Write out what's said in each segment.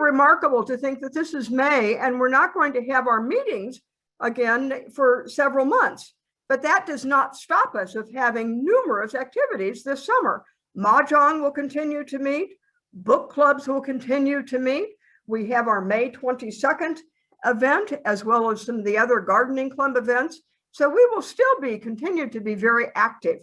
remarkable to think that this is May and we're not going to have our meetings again for several months. But that does not stop us of having numerous activities this summer. Mahjong will continue to meet. Book clubs will continue to meet. We have our May 22nd event, as well as some of the other gardening club events. So we will still continue to be very active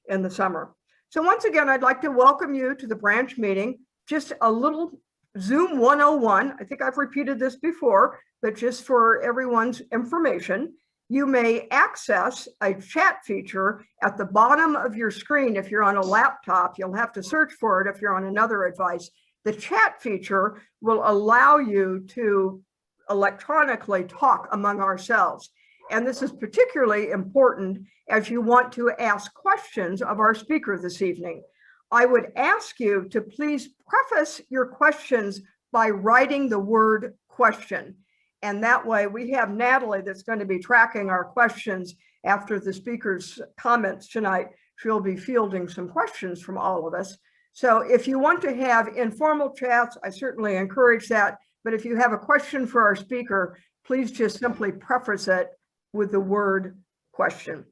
in the summer. So once again, I'd like to welcome you to the branch meeting. Just a little Zoom 101. I think I've repeated this before, but just for everyone's information, you may access a chat feature at the bottom of your screen. If you're on a laptop, you'll have to search for it if you're on another device. The chat feature will allow you to electronically talk among ourselves. And this is particularly important as you want to ask questions of our speaker this evening. I would ask you to please preface your questions by writing the word question. And that way we have Natalie that's going to be tracking our questions after the speaker's comments tonight. She'll be fielding some questions from all of us. So if you want to have informal chats, I certainly encourage that. But if you have a question for our speaker, please just simply preface it with the word question.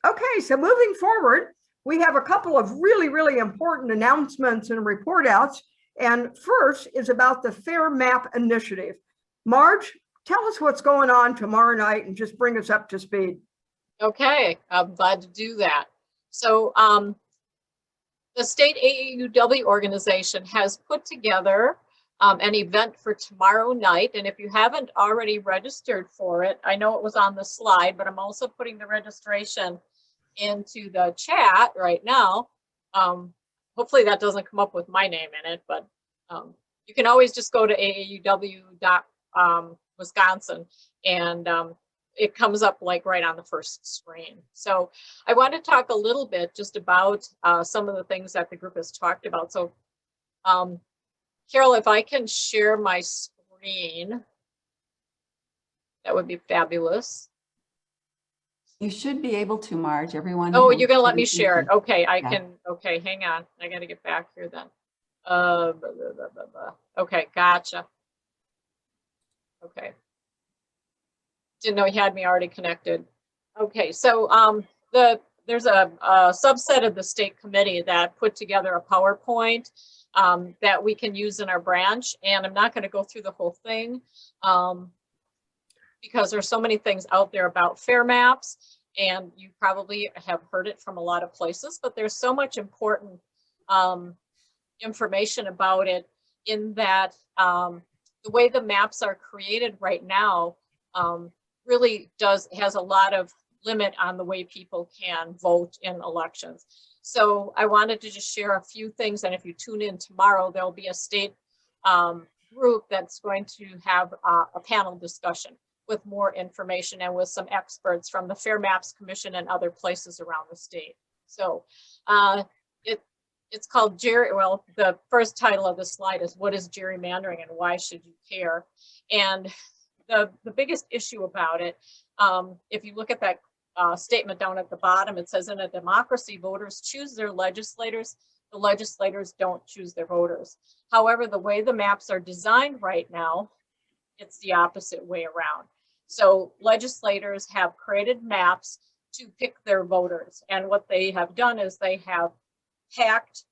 Okay, so moving forward, we have a couple of really, really important announcements and report outs. And first is about the Fair Map Initiative. Marge, tell us what's going on tomorrow night and just bring us up to speed. Okay, I'm glad to do that. So the state AAUW organization has put together an event for tomorrow night. And if you haven't already registered for it, I know it was on the slide, but I'm also putting the registration into the chat right now. Hopefully that doesn't come up with my name in it, but you can always just go to AAUW.Wisconsin and it comes up like right on the first screen. So I want to talk a little bit just about some of the things that the group has talked about. So Carol, if I can share my screen, that would be fabulous. You should be able to, Marge. Everyone. Oh, you're gonna let me share it. Okay, I yeah. can. Okay, hang on. I got to get back here then. Okay, gotcha. Okay. Didn't know he had me already connected. Okay, so there's a subset of the state committee that put together a PowerPoint that we can use in our branch, and I'm not going to go through the whole thing because there's so many things out there about fair maps, and you probably have heard it from a lot of places, but there's so much important information about it in that the way the maps are created right now really has a lot of limit on the way people can vote in elections. So I wanted to just share a few things, and if you tune in tomorrow, there'll be a state group that's going to have a panel discussion with more information and with some experts from the Fair Maps Commission and other places around the state. So it's called well, the first title of the slide is "What is gerrymandering and why should you care?" And the biggest issue about it, if you look at that statement down at the bottom, it says in a democracy, voters choose their legislators. The legislators don't choose their voters. However, the way the maps are designed right now, it's the opposite way around. So legislators have created maps to pick their voters. And what they have done is they have packed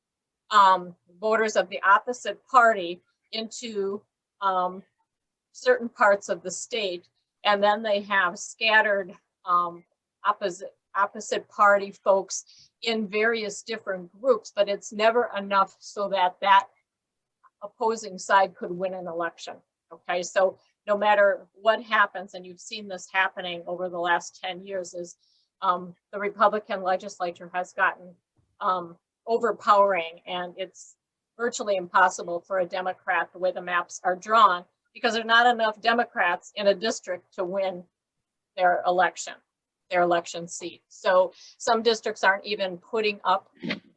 voters of the opposite party into certain parts of the state. And then they have scattered opposite party folks in various different groups, but it's never enough so that that opposing side could win an election. Okay, so no matter what happens, and you've seen this happening over the last 10 years, is the Republican legislature has gotten overpowering, and it's virtually impossible for a Democrat, the way the maps are drawn, because there are not enough Democrats in a district to win their election seat. So some districts aren't even putting up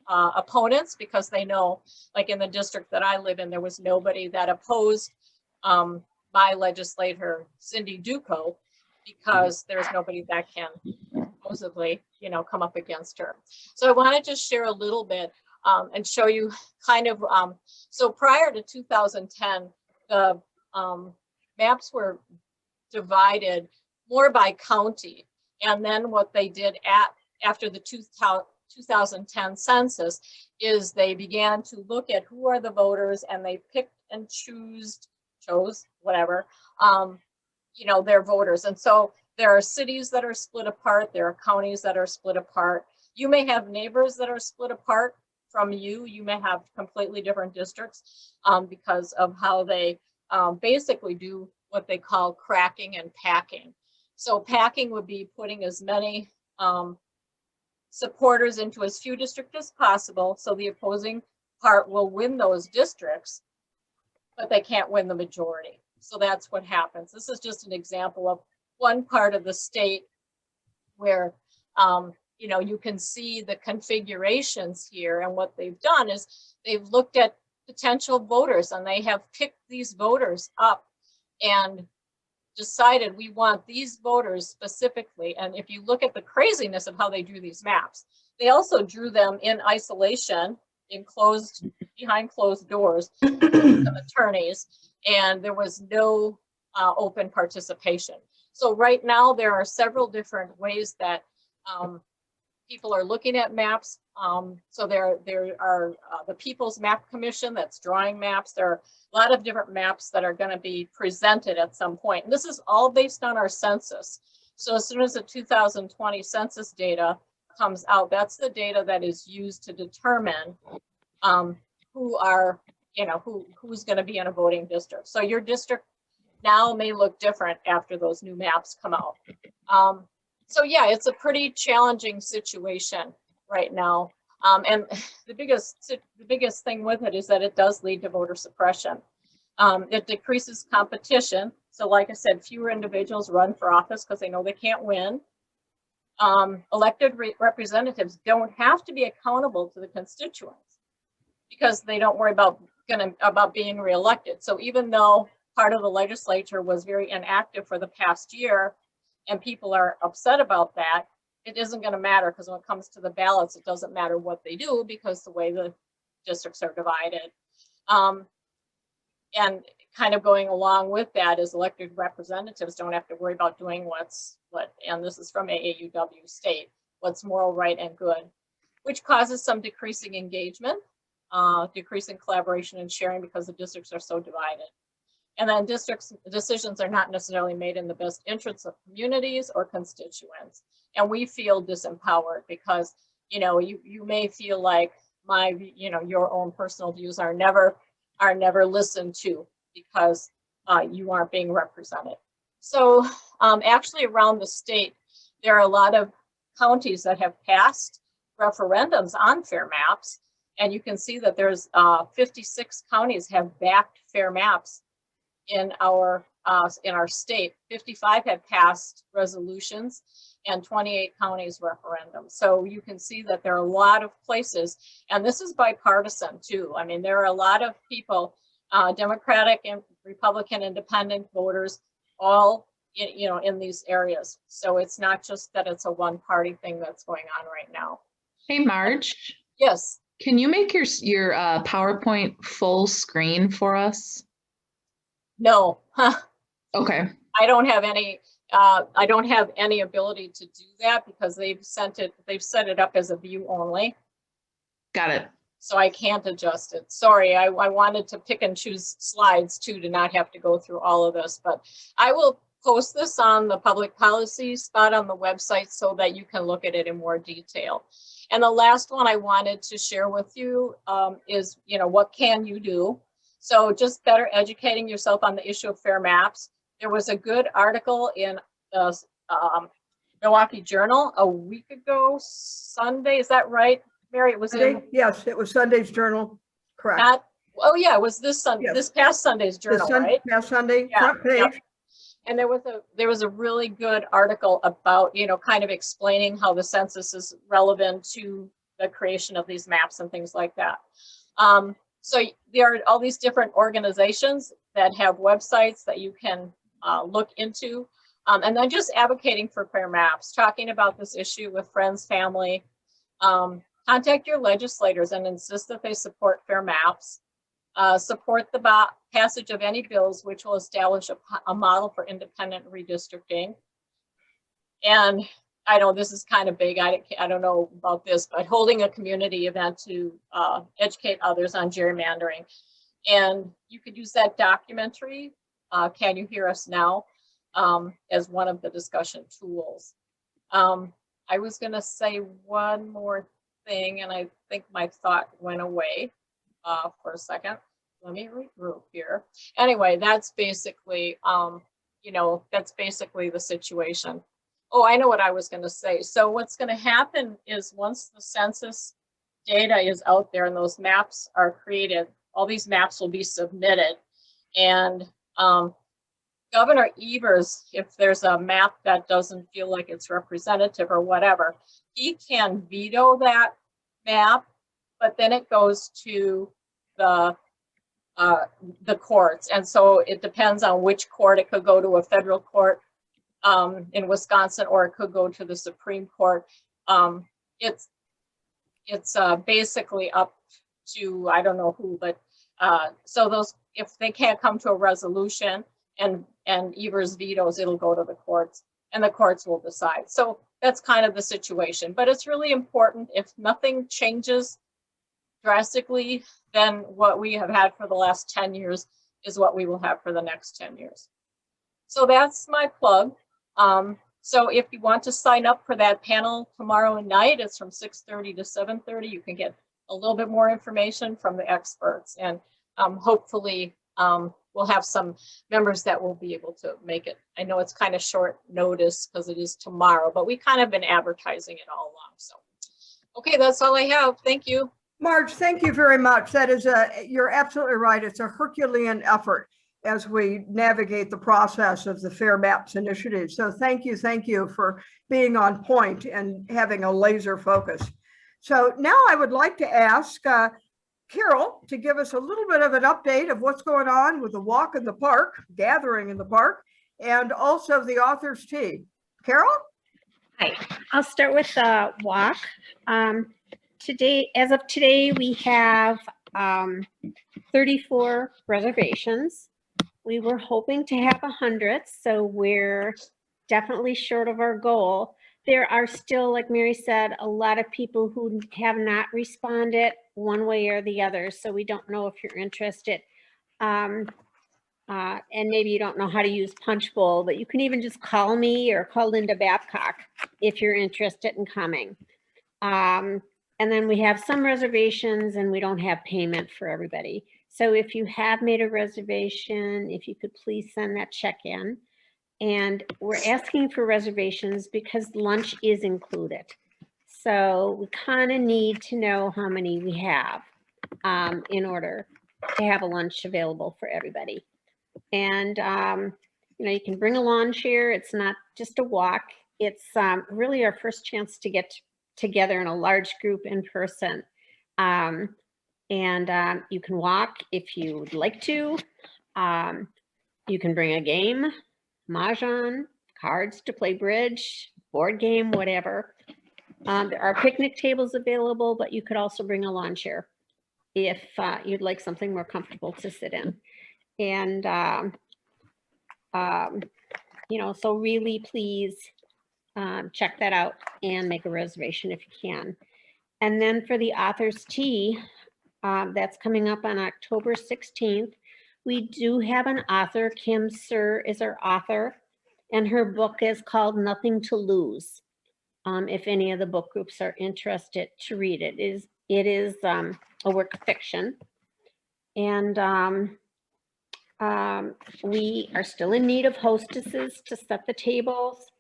opponents because they know, like in the district that I live in, there was nobody that opposed my legislator, Cindy Duco, because there's nobody that can supposedly, come up against her. So I want to just share a little bit and show you kind of, so prior to 2010, the maps were divided more by county. And then what they did after the 2010 census is they began to look at who are the voters, and they picked and chose whatever, their voters. And so there are cities that are split apart. There are counties that are split apart. You may have neighbors that are split apart from you. You may have completely different districts because of how they basically do what they call cracking and packing. So packing would be putting as many supporters into as few districts as possible, so the opposing part will win those districts, but they can't win the majority. So that's what happens. This is just an example of one part of the state where you can see the configurations here. And what they've done is they've looked at potential voters, and they have picked these voters up and decided we want these voters specifically. And if you look at the craziness of how they drew these maps, they also drew them in isolation, behind closed doors, with attorneys, and there was no open participation. So right now there are several different ways that people are looking at maps. So there are the People's Map Commission that's drawing maps. There are a lot of different maps that are going to be presented at some point. And this is all based on our census. So as soon as the 2020 census data comes out, that's the data that is used to determine who's going to be in a voting district. So your district now may look different after those new maps come out. So yeah, it's a pretty challenging situation right now. And the biggest thing with it is that it does lead to voter suppression. It decreases competition. So like I said, fewer individuals run for office because they know they can't win. Elected representatives don't have to be accountable to the constituents because they don't worry about being reelected. So even though part of the legislature was very inactive for the past year, and people are upset about that, it isn't going to matter, because when it comes to the ballots, it doesn't matter what they do because the way the districts are divided. And kind of going along with that is elected representatives don't have to worry about doing and this is from AAUW state, what's moral, right, and good, which causes some decreasing engagement, decreasing collaboration and sharing because the districts are so divided. And then decisions are not necessarily made in the best interests of communities or constituents. And we feel disempowered because, you may feel like your own personal views are never listened to because you aren't being represented. So actually around the state, there are a lot of counties that have passed referendums on fair maps. And you can see that there's 56 counties have backed fair maps in our state. 55 have passed resolutions and 28 counties referendums. So you can see that there are a lot of places, and this is bipartisan too. I mean, there are a lot of people, Democratic and Republican independent voters, all in these areas. So it's not just that it's a one-party thing that's going on right now. Hey, Marge. Yes. Can you make your PowerPoint full screen for us? No. Okay. I don't have any ability to do that because they've set it up as a view only. Got it. So I can't adjust it. Sorry, I wanted to pick and choose slides too to not have to go through all of this, but I will post this on the public policy spot on the website so that you can look at it in more detail. And the last one I wanted to share with you is, what can you do? So just better educating yourself on the issue of fair maps. There was a good article in the Milwaukee Journal a week ago, Sunday. Is that right, Mary? It was in. Yes, it was Sunday's Journal. Correct. It was this Sunday, Yes. This past Sunday's Journal, right? Past Sunday, Yeah, front page. yep. And there was a really good article about, kind of explaining how the census is relevant to the creation of these maps and things like that. So there are all these different organizations that have websites that you can look into. And then just advocating for fair maps, talking about this issue with friends, family. Contact your legislators and insist that they support fair maps. support the passage of any bills which will establish a model for independent redistricting. And I know this is kind of big. I don't know about this, but holding a community event to educate others on gerrymandering. And you could use that documentary, Can You Hear Us Now, as one of the discussion tools. I was going to say one more thing, and I think my thought went away for a second. Let me regroup here. Anyway, that's basically, that's basically the situation. Oh, I know what I was going to say. So what's going to happen is once the census data is out there and those maps are created, all these maps will be submitted. And Governor Evers, if there's a map that doesn't feel like it's representative or whatever, he can veto that map, but then it goes to the courts. And so it depends on which court. It could go to a federal court in Wisconsin, or it could go to the Supreme Court. It's basically up to, I don't know who, but so those, if they can't come to a resolution and Evers vetoes, it'll go to the courts and the courts will decide. So that's kind of the situation, but it's really important. If nothing changes drastically, then what we have had for the last 10 years is what we will have for the next 10 years. So that's my plug. So if you want to sign up for that panel tomorrow night, it's from 6:30 to 7:30. You can get a little bit more information from the experts, and hopefully we'll have some members that will be able to make it. I know it's kind of short notice because it is tomorrow, but we kind of been advertising it all along. So, okay, that's all I have. Thank you. Marge, thank you very much. That is you're absolutely right. It's a Herculean effort as we navigate the process of the Fair Maps initiative. So thank you for being on point and having a laser focus. So now I would like to ask Carol to give us a little bit of an update of what's going on with the walk in the park, gathering in the park, and also the author's tea. Carol? Hi, I'll start with the walk. Today, as of today, we have 34 reservations. We were hoping to have 100, so we're definitely short of our goal. There are still, like Mary said, a lot of people who have not responded one way or the other, so we don't know if you're interested. And maybe you don't know how to use Punchbowl, but you can even just call me or call Linda Babcock if you're interested in coming. And then we have some reservations and we don't have payment for everybody. So if you have made a reservation, if you could please send that check in. And we're asking for reservations because lunch is included. So we kind of need to know how many we have in order to have a lunch available for everybody. And, you can bring a lawn chair. It's not just a walk. It's really our first chance to get together in a large group in person. And you can walk if you would like to. You can bring a game, mahjong, cards to play bridge, board game, whatever. There are picnic tables available, but you could also bring a lawn chair if you'd like something more comfortable to sit in. And, so really please check that out and make a reservation if you can. And then for the author's tea, that's coming up on October 16th. We do have an author. Kim Sir is our author, and her book is called Nothing to Lose. If any of the book groups are interested to read it, it is a work of fiction. And we are still in need of hostesses to set the tables,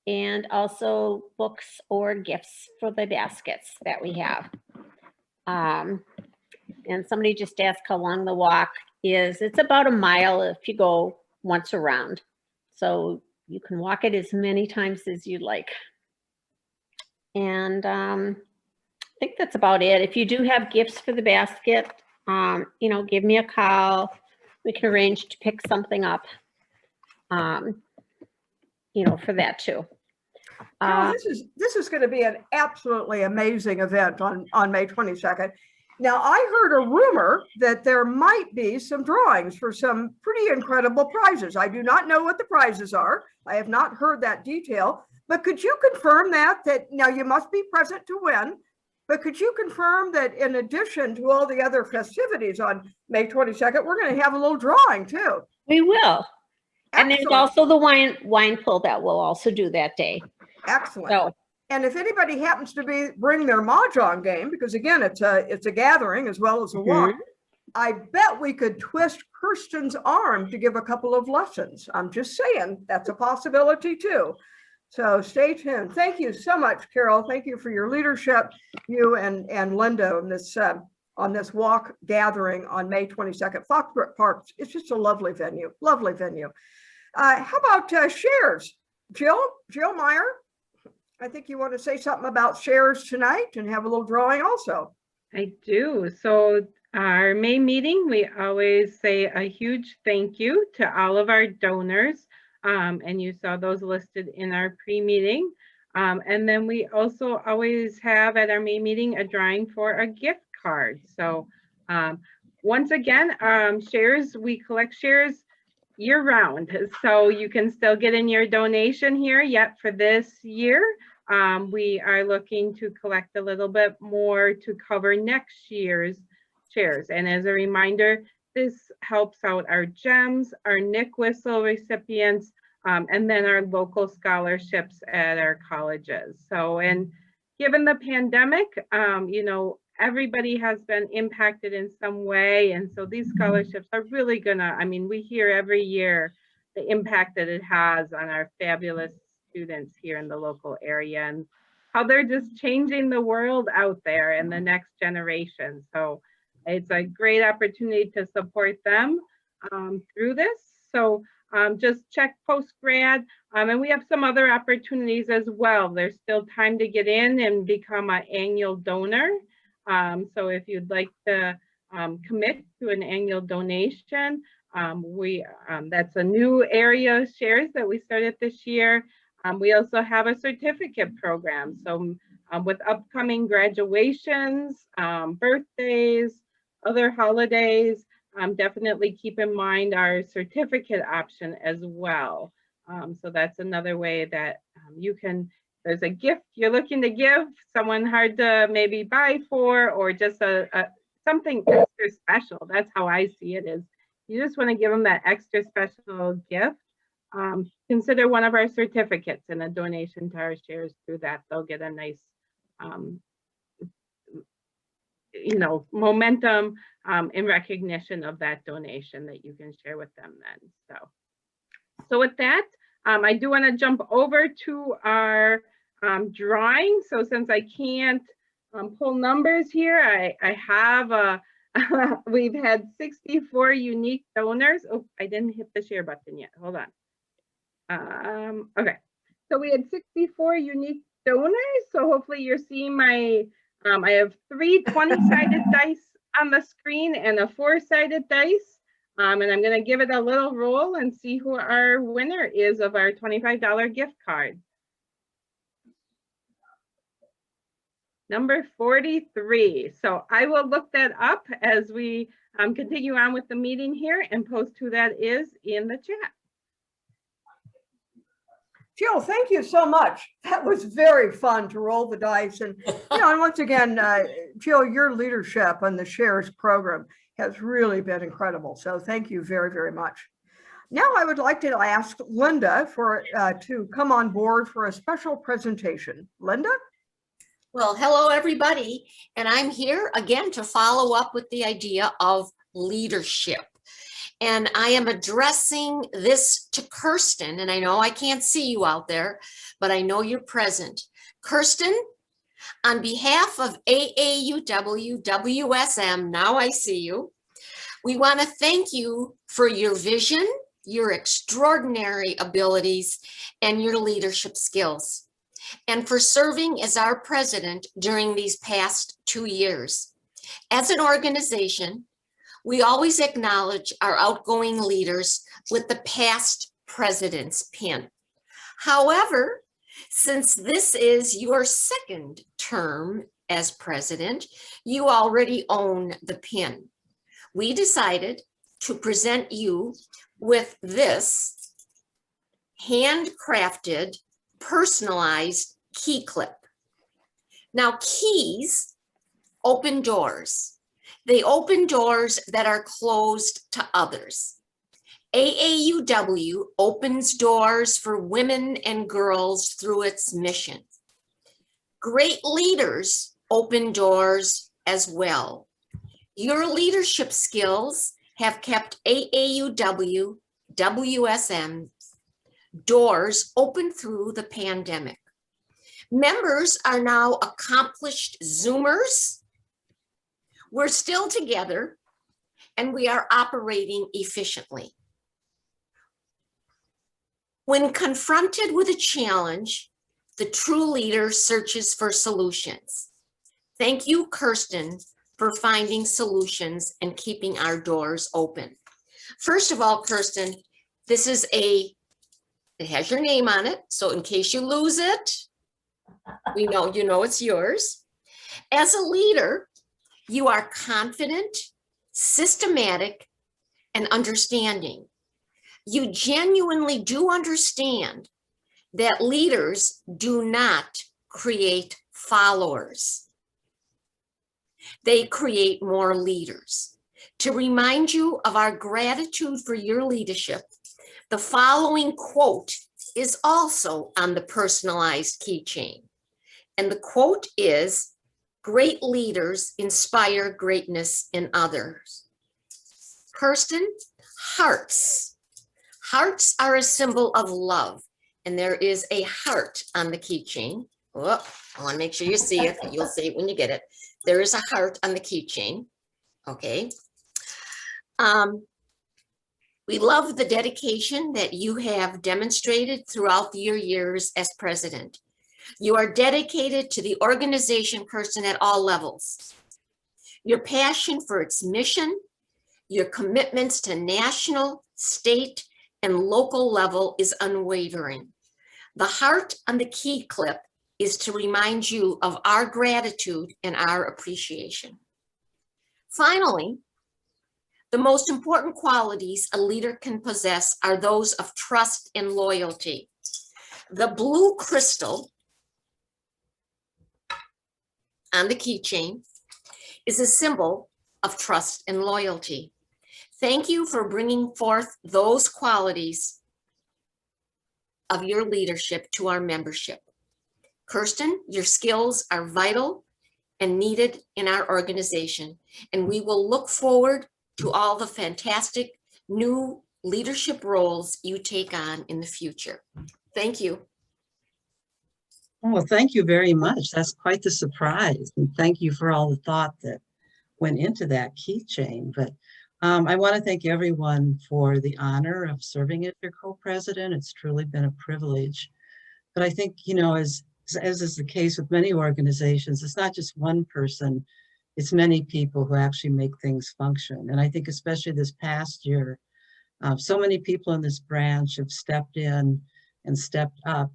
and also books or gifts for the baskets that we have. And somebody just asked how long the walk is. It's about a mile if you go once around. So you can walk it as many times as you'd like. And I think that's about it. If you do have gifts for the basket, give me a call. We can arrange to pick something up, for that too. Carol, this is going to be an absolutely amazing event on May 22nd. Now, I heard a rumor that there might be some drawings for some pretty incredible prizes. I do not know what the prizes are. I have not heard that detail, but could you confirm that now you must be present to win, but could you confirm that in addition to all the other festivities on May 22nd, we're going to have a little drawing too? We will. And there's Excellent. also the wine pull that we'll also do that day. Excellent. So And if anybody happens to bring their mahjong game, because again, it's a gathering as well as a walk, I bet we could twist Kirsten's arm to give a couple of lessons. I'm just saying that's a possibility too. So stay tuned. Thank you so much, Carol. Thank you for your leadership, you and Linda on this walk gathering on May 22nd. Foxbrook Park, it's just a lovely venue, lovely venue. How about shares? Jill Meyer? I think you want to say something about shares tonight and have a little drawing also. I do. So our May meeting, we always say a huge thank you to all of our donors. And you saw those listed in our pre-meeting. And then we also always have at our May meeting a drawing for a gift card. So once again, shares, we collect shares year round. So you can still get in your donation here yet for this year. We are looking to collect a little bit more to cover next year's shares. And as a reminder, this helps out our GEMS, our Nick Whistle recipients, and then our local scholarships at our colleges. So, and given the pandemic, you know, everybody has been impacted in some way. And so these scholarships are really gonna, I mean, we hear every year the impact that it has on our fabulous students here in the local area and how they're just changing the world out there and the next generation. So it's a great opportunity to support them through this. So just check post-grad, and we have some other opportunities as well. There's still time to get in and become an annual donor. So if you'd like to commit to an annual donation, that's a new area of shares that we started this year. We also have a certificate program. So with upcoming graduations, birthdays, other holidays, definitely keep in mind our certificate option as well. So that's another way that you can, there's a gift you're looking to give someone hard to maybe buy for, or just something extra special. That's how I see it, is you just want to give them that extra special gift. Consider one of our certificates and a donation to our shares through that. They'll get a nice you know, momentum in recognition of that donation that you can share with them then. So with that, I do want to jump over to our drawing. So since I can't pull numbers here, I have we've had 64 unique donors. Oh, I didn't hit the share button yet. Hold on. Okay, so we had 64 unique donors. So hopefully you're seeing my I have 3 20-sided dice on the screen and a 4-sided dice. And I'm going to give it a little roll and see who our winner is of our $25 gift card. Number 43. So I will look that up as we continue on with the meeting here and post who that is in the chat. Jill, thank you so much. That was very fun to roll the dice. And, you know, and once again, Jill, your leadership on the shares program has really been incredible. So thank you very, very much. Now I would like to ask Linda to come on board for a special presentation. Linda? Well, hello, everybody. And I'm here again to follow up with the idea of leadership. And I am addressing this to Kirsten, and I know I can't see you out there, but I know you're present. Kirsten, on behalf of AAUW WSM, now I see you, we want to thank you for your vision, your extraordinary abilities, and your leadership skills, and for serving as our president during these past 2 years. As an organization, we always acknowledge our outgoing leaders with the past president's pin. However, since this is your second term as president, you already own the pin. We decided to present you with this handcrafted, personalized key clip. Now, keys open doors. They open doors that are closed to others. AAUW opens doors for women and girls through its mission. Great leaders open doors as well. Your leadership skills have kept AAUW, WSM doors open through the pandemic. Members are now accomplished Zoomers. We're still together and we are operating efficiently. When confronted with a challenge, the true leader searches for solutions. Thank you, Kirsten, for finding solutions and keeping our doors open. First of all, Kirsten, this is it has your name on it. So in case you lose it, we know, you know, it's yours. As a leader, you are confident, systematic, and understanding. You genuinely do understand that leaders do not create followers. They create more leaders. To remind you of our gratitude for your leadership, the following quote is also on the personalized keychain. And the quote is, "Great leaders inspire greatness in others." Kirsten, hearts. Hearts are a symbol of love, and there is a heart on the keychain. Oh, I want to make sure you see it. You'll see it when you get it. There is a heart on the keychain. Okay. We love the dedication that you have demonstrated throughout your years as president. You are dedicated to the organization, Kirsten, at all levels. Your passion for its mission, your commitments to national, state, and local level is unwavering. The heart on the key clip is to remind you of our gratitude and our appreciation. Finally, the most important qualities a leader can possess are those of trust and loyalty. The blue crystal on the keychain is a symbol of trust and loyalty. Thank you for bringing forth those qualities of your leadership to our membership. Kirsten, your skills are vital and needed in our organization, and we will look forward to all the fantastic new leadership roles you take on in the future. Thank you. Well, thank you very much. That's quite the surprise. And thank you for all the thought that went into that keychain. But I want to thank everyone for the honor of serving as your co-president. It's truly been a privilege. But I think, you know, as is the case with many organizations, it's not just one person, it's many people who actually make things function. And I think especially this past year, so many people in this branch have stepped in and stepped up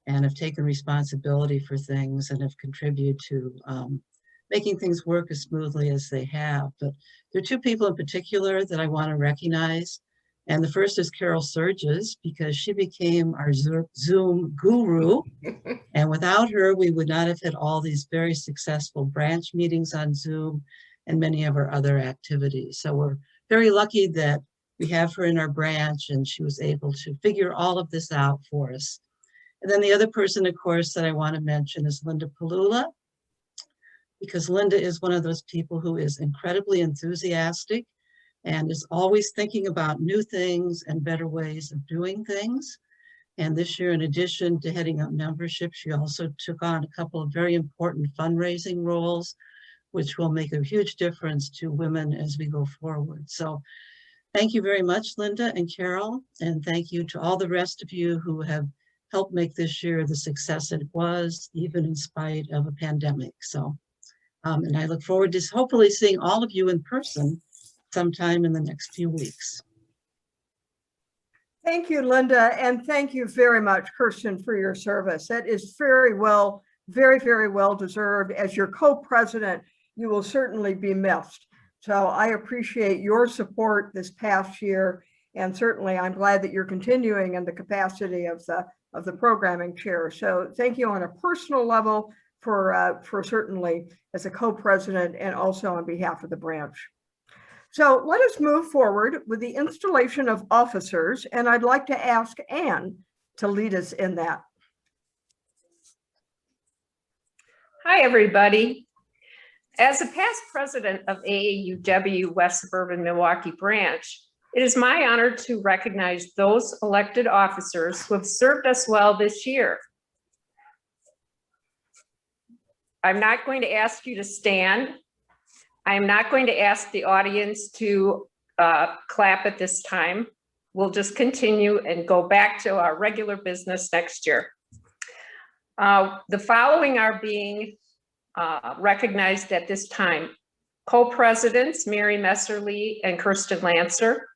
and have taken responsibility for things and have contributed to making things work as smoothly as they have. But there are two people in particular that I want to recognize. And the first is Carol Surges, because she became our Zoom guru. And without her, we would not have had all these very successful branch meetings on Zoom and many of our other activities. So we're very lucky that we have her in our branch and she was able to figure all of this out for us. And then the other person, of course, that I want to mention is Linda Palula, because Linda is one of those people who is incredibly enthusiastic and is always thinking about new things and better ways of doing things. And this year, in addition to heading up membership, she also took on a couple of very important fundraising roles, which will make a huge difference to women as we go forward. So thank you very much, Linda and Carol, and thank you to all the rest of you who have helped make this year the success it was, even in spite of a pandemic. So, and I look forward to hopefully seeing all of you in person sometime in the next few weeks. Thank you, Linda, and thank you very much, Kirsten, for your service. That is very well very, very well deserved. As your co-president, you will certainly be missed. So I appreciate your support this past year. And certainly I'm glad that you're continuing in the capacity of the programming chair. So thank you on a personal level for certainly as a co-president and also on behalf of the branch. So let us move forward with the installation of officers. And I'd like to ask Anne to lead us in that. Hi, everybody. As a past president of AAUW West Suburban Milwaukee branch, it is my honor to recognize those elected officers who have served us well this year. I'm not going to ask you to stand. I am not going to ask the audience to clap at this time. We'll just continue and go back to our regular business next year. The following are being recognized at this time. Co-presidents, Mary Messerly and Kirsten Lancer.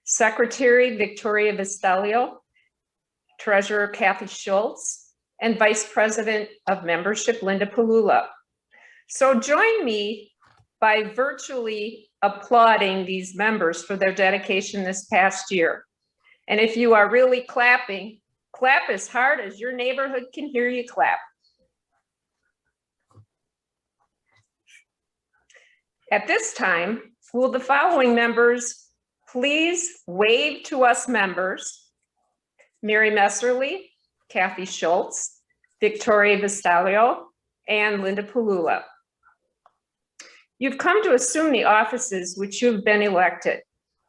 Secretary, Victoria Vistalio. Treasurer, Kathy Schultz. And Vice President of Membership, Linda Palula. So join me by virtually applauding these members for their dedication this past year. And if you are really clapping, clap as hard as your neighborhood can hear you clap. At this time, will the following members please wave to us members? Mary Messerly, Kathy Schultz, Victoria Vistalio, and Linda Palula. You've come to assume the offices which you've been elected.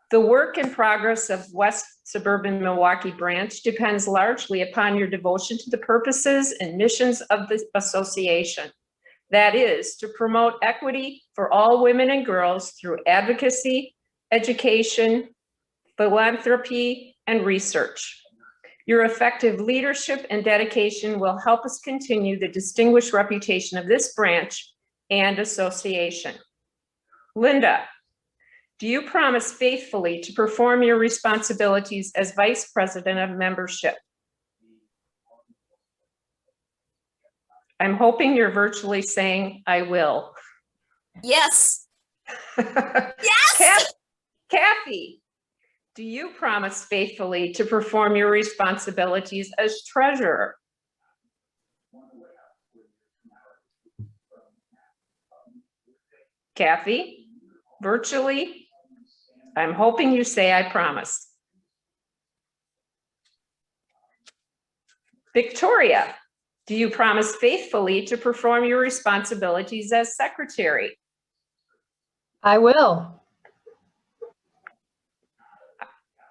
The work and progress of West Suburban Milwaukee branch depends largely upon your devotion to the purposes and missions of the association. That is, to promote equity for all women and girls through advocacy, education, philanthropy, and research. Your effective leadership and dedication will help us continue the distinguished reputation of this branch and association. Linda, do you promise faithfully to perform your responsibilities as Vice President of Membership? I'm hoping you're virtually saying, I will. Yes. Yes. Kathy, do you promise faithfully to perform your responsibilities as treasurer? Kathy, virtually, I'm hoping you say I promise. Victoria, do you promise faithfully to perform your responsibilities as secretary? I will.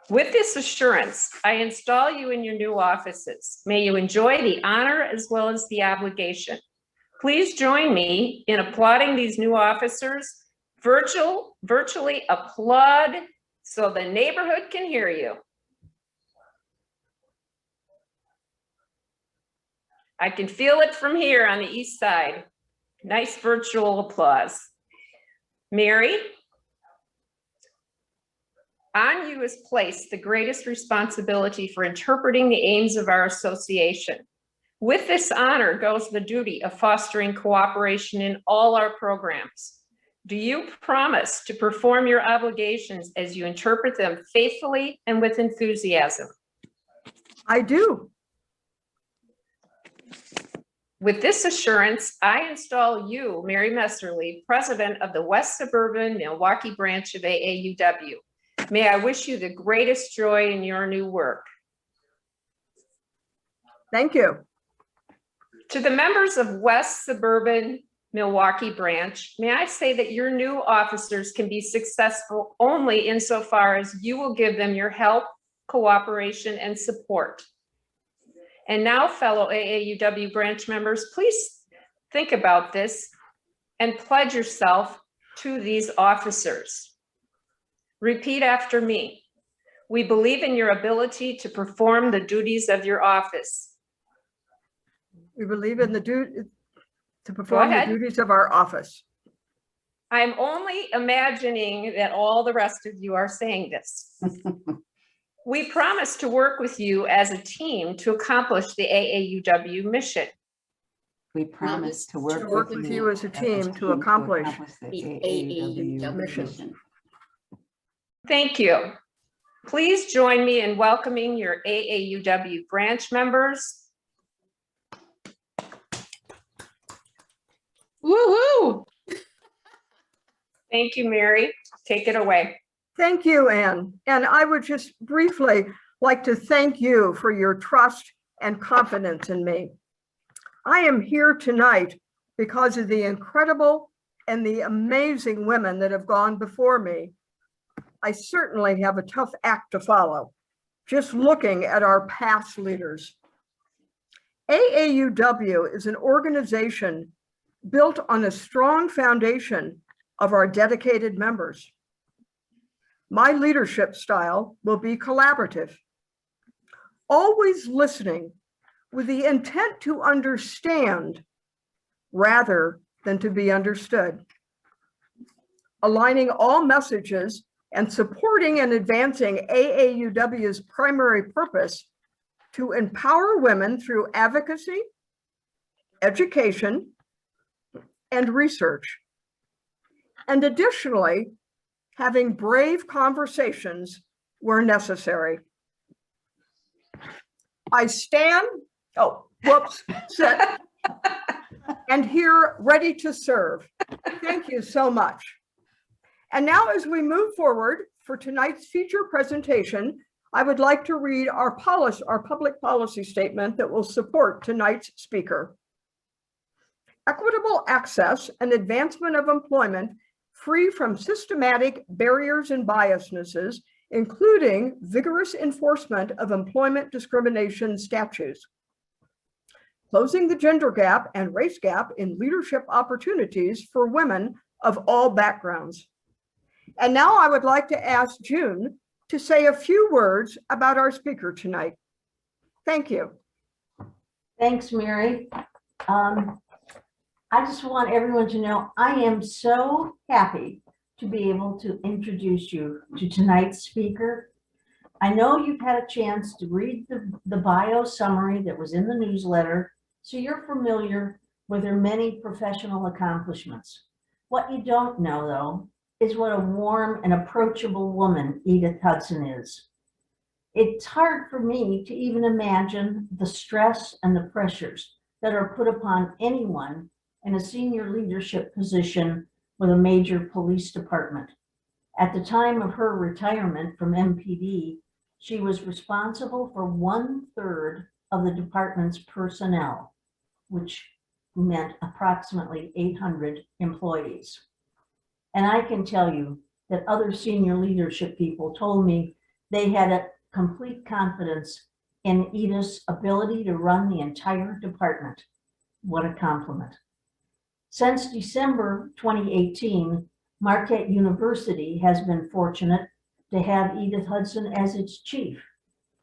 With this assurance, I install you in your new offices. May you enjoy the honor as well as the obligation. Please join me in applauding these new officers. Virtually applaud so the neighborhood can hear you. I can feel it from here on the east side. Nice virtual applause. Mary, on you is placed the greatest responsibility for interpreting the aims of our association. With this honor goes the duty of fostering cooperation in all our programs. Do you promise to perform your obligations as you interpret them faithfully and with enthusiasm? I do. With this assurance, I install you, Mary Messerly, President of the West Suburban Milwaukee branch of AAUW. May I wish you the greatest joy in your new work. Thank you. To the members of West Suburban Milwaukee branch, may I say that your new officers can be successful only insofar as you will give them your help, cooperation, and support. And now, fellow AAUW branch members, please think about this and pledge yourself to these officers. Repeat after me. We believe in your ability to perform the duties of your office. We believe in the duty to perform the duties of our office. I'm only imagining that all the rest of you are saying this. We promise to work with you as a team to accomplish the AAUW mission. We promise to work with you as a team to accomplish the AAUW mission. mission. Thank you. Please join me in welcoming your AAUW branch members. Woo-hoo! Thank you, Mary. Take it away. Thank you, Anne. And I would just briefly like to thank you for your trust and confidence in me. I am here tonight because of the incredible and the amazing women that have gone before me. I certainly have a tough act to follow, just looking at our past leaders. AAUW is an organization built on a strong foundation of our dedicated members. My leadership style will be collaborative, always listening with the intent to understand rather than to be understood. Aligning all messages and supporting and advancing AAUW's primary purpose to empower women through advocacy, education, and research. And additionally, having brave conversations where necessary. I stand, sit, and here ready to serve. Thank you so much. And now as we move forward for tonight's feature presentation, I would like to read our public policy statement that will support tonight's speaker. Equitable access and advancement of employment free from systematic barriers and biasnesses, including vigorous enforcement of employment discrimination statutes. Closing the gender gap and race gap in leadership opportunities for women of all backgrounds. And now I would like to ask June to say a few words about our speaker tonight. Thank you. Thanks, Mary. I just want everyone to know I am so happy to be able to introduce you to tonight's speaker. I know you've had a chance to read the bio summary that was in the newsletter, so you're familiar with her many professional accomplishments. What you don't know, though, is what a warm and approachable woman Edith Hudson is. It's hard for me to even imagine the stress and the pressures that are put upon anyone in a senior leadership position with a major police department. At the time of her retirement from MPD, she was responsible for 1/3 of the department's personnel, which meant approximately 800 employees. And I can tell you that other senior leadership people told me they had a complete confidence in Edith's ability to run the entire department. What a compliment. Since December 2018, Marquette University has been fortunate to have Edith Hudson as its chief.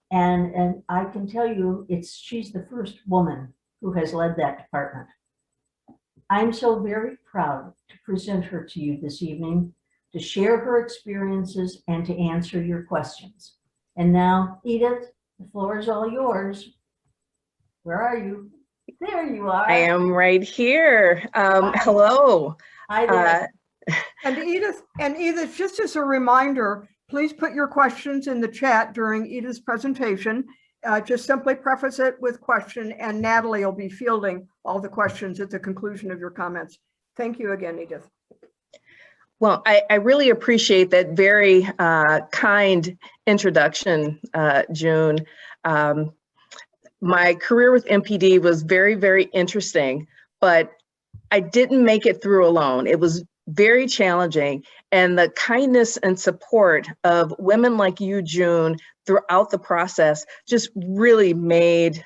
And I can tell you she's the first woman who has led that department. I'm so very proud to present her to you this evening, to share her experiences and to answer your questions. And now, Edith, the floor is all yours. Where are you? There you are. I am right here. Hello. Hi there. And Edith, just as a reminder, please put your questions in the chat during Edith's presentation. Just simply preface it with question, and Natalie will be fielding all the questions at the conclusion of your comments. Thank you again, Edith. Well, I really appreciate that very kind introduction, June. My career with MPD was very, very interesting, but I didn't make it through alone. It was very challenging, and the kindness and support of women like you, June, throughout the process just really made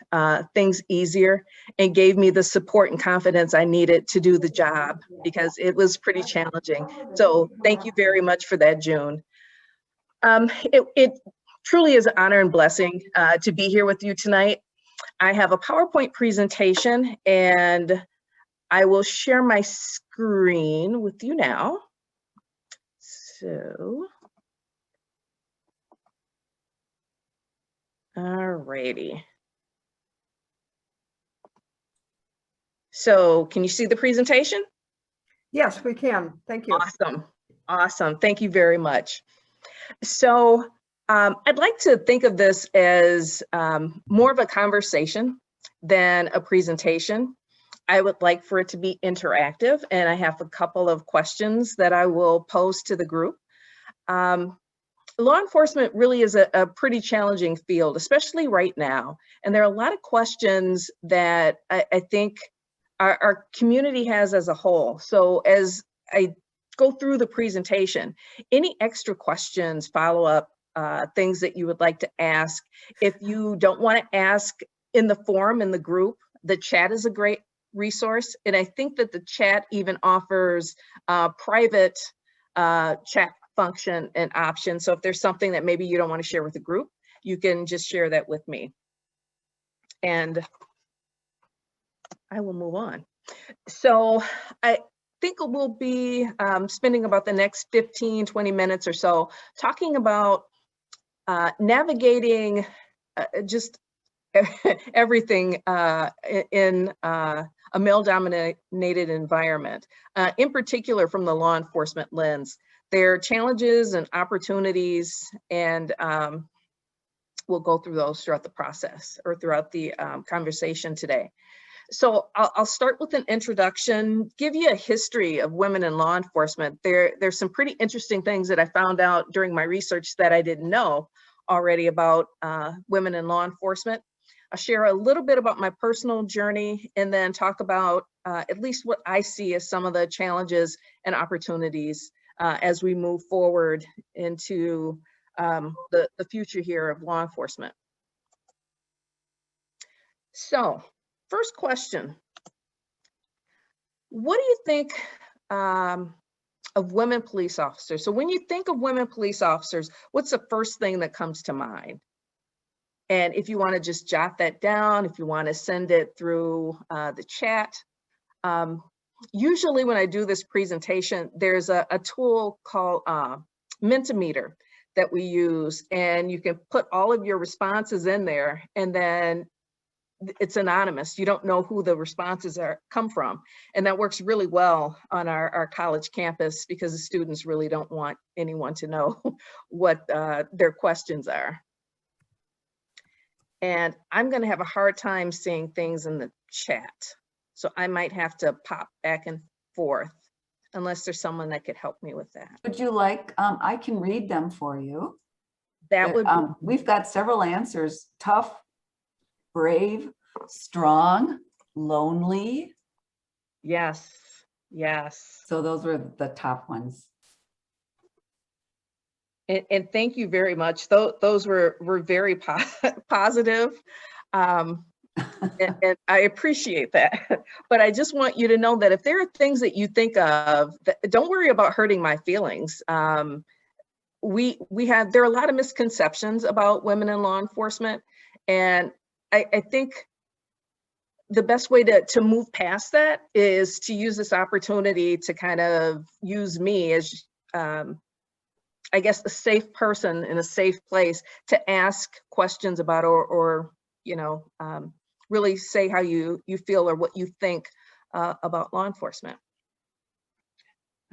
things easier and gave me the support and confidence I needed to do the job, because it was pretty challenging. So thank you very much for that, June. It truly is an honor and blessing to be here with you tonight. I have a PowerPoint presentation, and I will share my screen with you now. So, all righty. So can you see the presentation? Yes, we can. Thank you. Awesome. Awesome. Thank you very much. So I'd like to think of this as more of a conversation than a presentation. I would like for it to be interactive, and I have a couple of questions that I will pose to the group. Law enforcement really is a pretty challenging field, especially right now. And there are a lot of questions that I think our community has as a whole. So as I go through the presentation, any extra questions, follow-up, things that you would like to ask. If you don't want to ask in the forum, in the group, the chat is a great resource. And I think that the chat even offers private chat function and option. So if there's something that maybe you don't want to share with the group, you can just share that with me. And I will move on. So I think we'll be spending about the next 15, 20 minutes or so talking about navigating just everything in a male-dominated environment, in particular from the law enforcement lens. There are challenges and opportunities, and we'll go through those throughout the process or throughout the conversation today. So I'll start with an introduction, give you a history of women in law enforcement. There's some pretty interesting things that I found out during my research that I didn't know already about women in law enforcement. I'll share a little bit about my personal journey and then talk about at least what I see as some of the challenges and opportunities as we move forward into the future here of law enforcement. So, first question, what do you think of women police officers? So when you think of women police officers, what's the first thing that comes to mind? And if you want to just jot that down, if you want to send it through the chat. Usually when I do this presentation, there's a tool called Mentimeter that we use, and you can put all of your responses in there, and then it's anonymous. You don't know who the responses come from. And that works really well on our college campus because the students really don't want anyone to know what their questions are. And I'm going to have a hard time seeing things in the chat. So I might have to pop back and forth unless there's someone that could help me with that. Would you like, I can read them for you. That would be, we've got several answers: tough, brave, strong, lonely. yes, yes. So those were the top ones. And thank you very much. Those were very positive. And I appreciate that. But I just want you to know that if there are things that you think of, don't worry about hurting my feelings. There are a lot of misconceptions about women in law enforcement. And I think the best way to move past that is to use this opportunity to kind of use me as, I guess, a safe person in a safe place to ask questions about or you know, really say how you feel or what you think about law enforcement.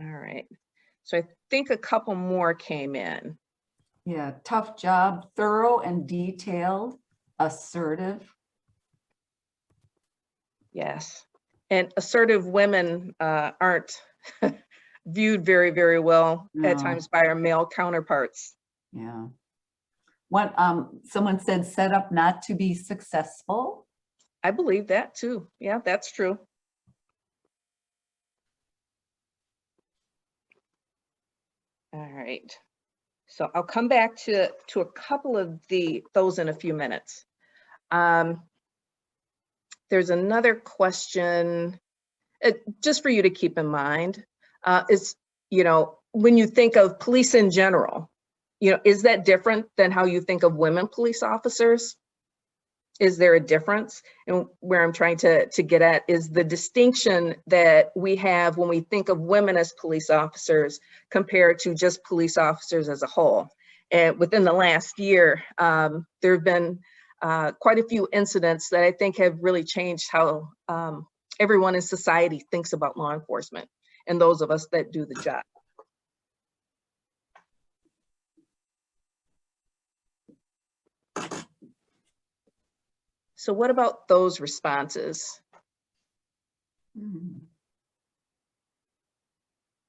All right. So I think a couple more came in. Yeah, tough job, thorough and detailed, assertive. Yes. And assertive women aren't viewed very, very well at times by our male counterparts. Yeah. What someone said, set up not to be successful. I believe that too. Yeah, that's true. All right. So I'll come back to a couple of those in a few minutes. There's another question just for you to keep in mind. Is, you know, when you think of police in general, you know, is that different than how you think of women police officers? Is there a difference? And where I'm trying to get at is the distinction that we have when we think of women as police officers compared to just police officers as a whole. And within the last year, there have been quite a few incidents that I think have really changed how everyone in society thinks about law enforcement and those of us that do the job. So what about those responses?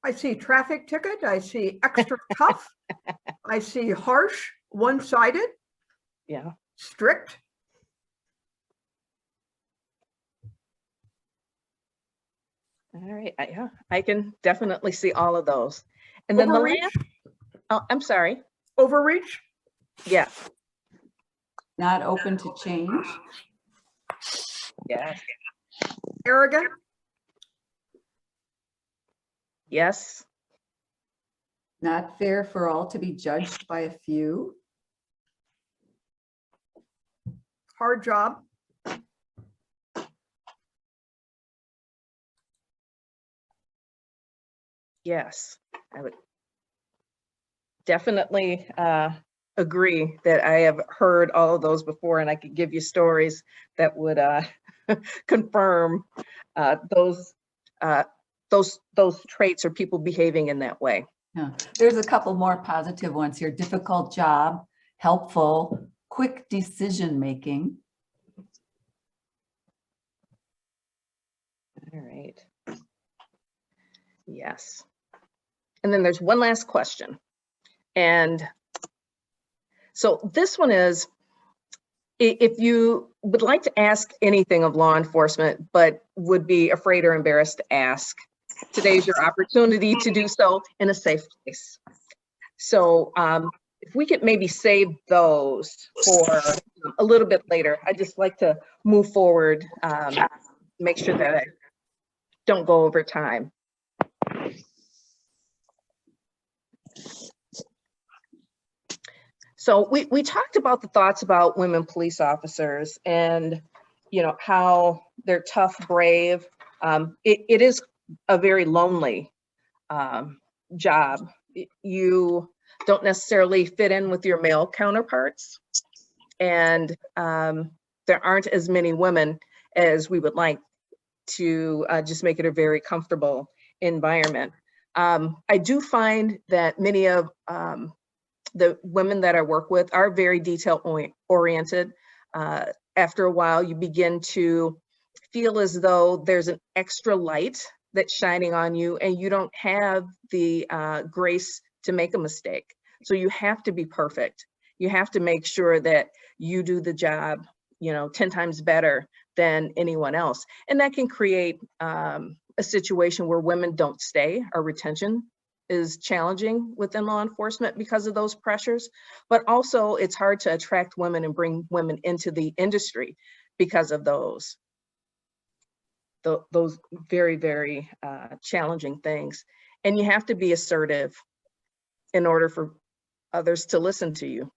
I see traffic ticket, I see extra tough, I see harsh, one-sided, Yeah. strict. All right. Yeah, I can definitely see all of those. And then Overreach? the last, oh, I'm sorry. Overreach? Yeah. Not open to change. Yeah. Arrogant? Yes. Not fair for all to be judged by a few. Hard job? Yes. I would definitely agree that I have heard all of those before, and I could give you stories that would confirm those traits or people behaving in that way. Yeah. There's a couple more positive ones here. Difficult job, helpful, quick decision making. All right. Yes. And then there's one last question. And so this one is, if you would like to ask anything of law enforcement, but would be afraid or embarrassed to ask, today's your opportunity to do so in a safe place. So if we could maybe save those for a little bit later. I'd just like to move forward, make sure that I don't go over time. So we talked about the thoughts about women police officers and, you know, how they're tough, brave. It is a very lonely job. You don't necessarily fit in with your male counterparts, and there aren't as many women as we would like to just make it a very comfortable environment. I do find that many of the women that I work with are very detail oriented. After a while, you begin to feel as though there's an extra light that's shining on you, and you don't have the grace to make a mistake. So you have to be perfect. You have to make sure that you do the job, you know, 10 times better than anyone else. And that can create a situation where women don't stay. Our retention is challenging within law enforcement because of those pressures, but also it's hard to attract women and bring women into the industry because of those very, very challenging things. And you have to be assertive in order for others to listen to you.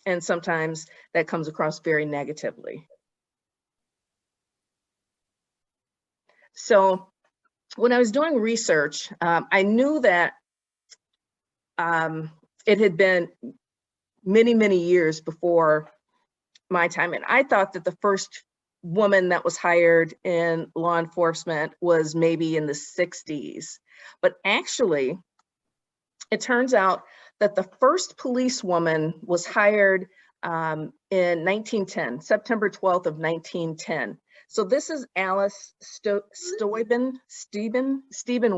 And sometimes that comes across very negatively. So when I was doing research, I knew that it had been many, many years before my time. And I thought that the first woman that was hired in law enforcement was maybe in the 60s. But actually, it turns out that the first policewoman was hired in 1910, September 12th of 1910. So this is Alice Steuben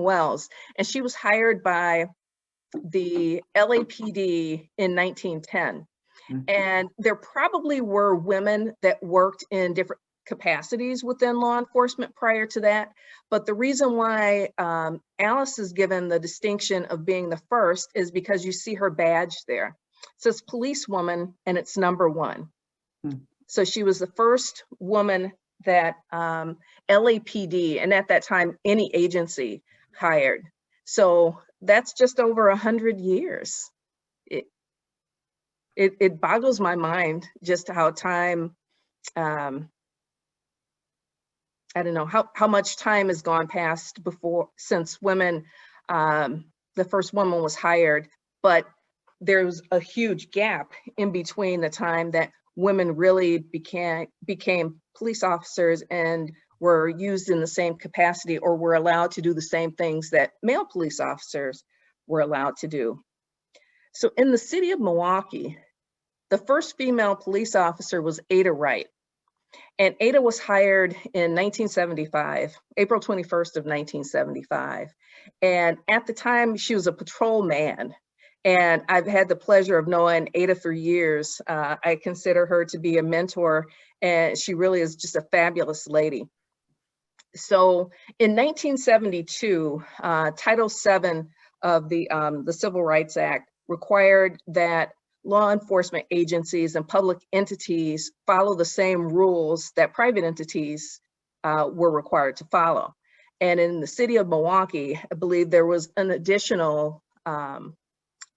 Wells, and she was hired by the LAPD in 1910. And there probably were women that worked in different capacities within law enforcement prior to that. But the reason why Alice is given the distinction of being the first is because you see her badge there. It says policewoman, and it's number 1. So she was the first woman that LAPD, and at that time, any agency hired. So that's just over 100 years. It boggles my mind just how time, I don't know how much time has gone past since women, the first woman was hired, but there's a huge gap in between the time that women really became police officers and were used in the same capacity or were allowed to do the same things that male police officers were allowed to do. So in the city of Milwaukee, the first female police officer was Ada Wright. And Ada was hired in 1975, April 21st of 1975. And at the time, she was a patrolman. And I've had the pleasure of knowing Ada for years. I consider her to be a mentor, and she really is just a fabulous lady. So in 1972, Title VII of the Civil Rights Act required that law enforcement agencies and public entities follow the same rules that private entities were required to follow. And in the city of Milwaukee, I believe there was an additional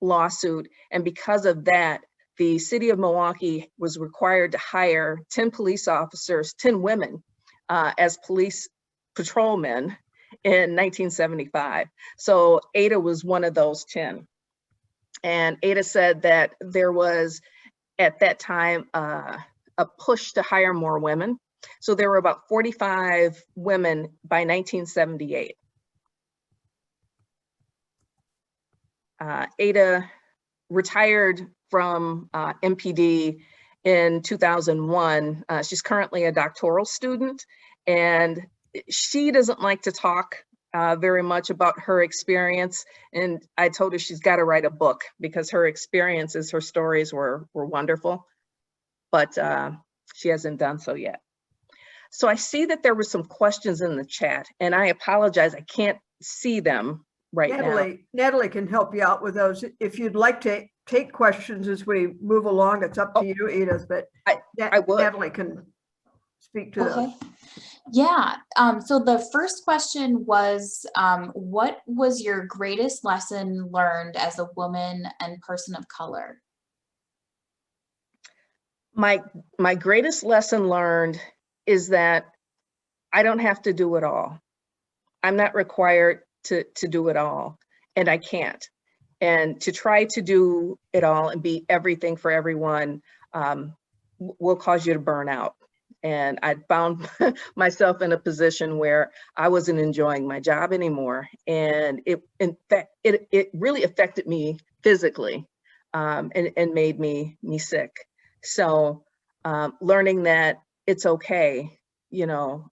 lawsuit. And because of that, the city of Milwaukee was required to hire 10 police officers, 10 women as police patrolmen in 1975. So Ada was one of those 10. And Ada said that there was, at that time, a push to hire more women. So there were about 45 women by 1978. Ada retired from MPD in 2001. She's currently a doctoral student, and she doesn't like to talk very much about her experience. And I told her she's got to write a book because her experiences, her stories were wonderful, but she hasn't done so yet. So I see that there were some questions in the chat, and I apologize, I can't see them right now. Natalie can help you out with those. If you'd like to take questions as we move along, it's up to you, Edith, but I would. Natalie can speak to those. Yeah, so the first question was, what was your greatest lesson learned as a woman and person of color? My greatest lesson learned is that I don't have to do it all. I'm not required to do it all, and I can't. And to try to do it all and be everything for everyone will cause you to burn out. And I found myself in a position where I wasn't enjoying my job anymore. And in fact, it really affected me physically and made me sick. So learning that it's okay, you know,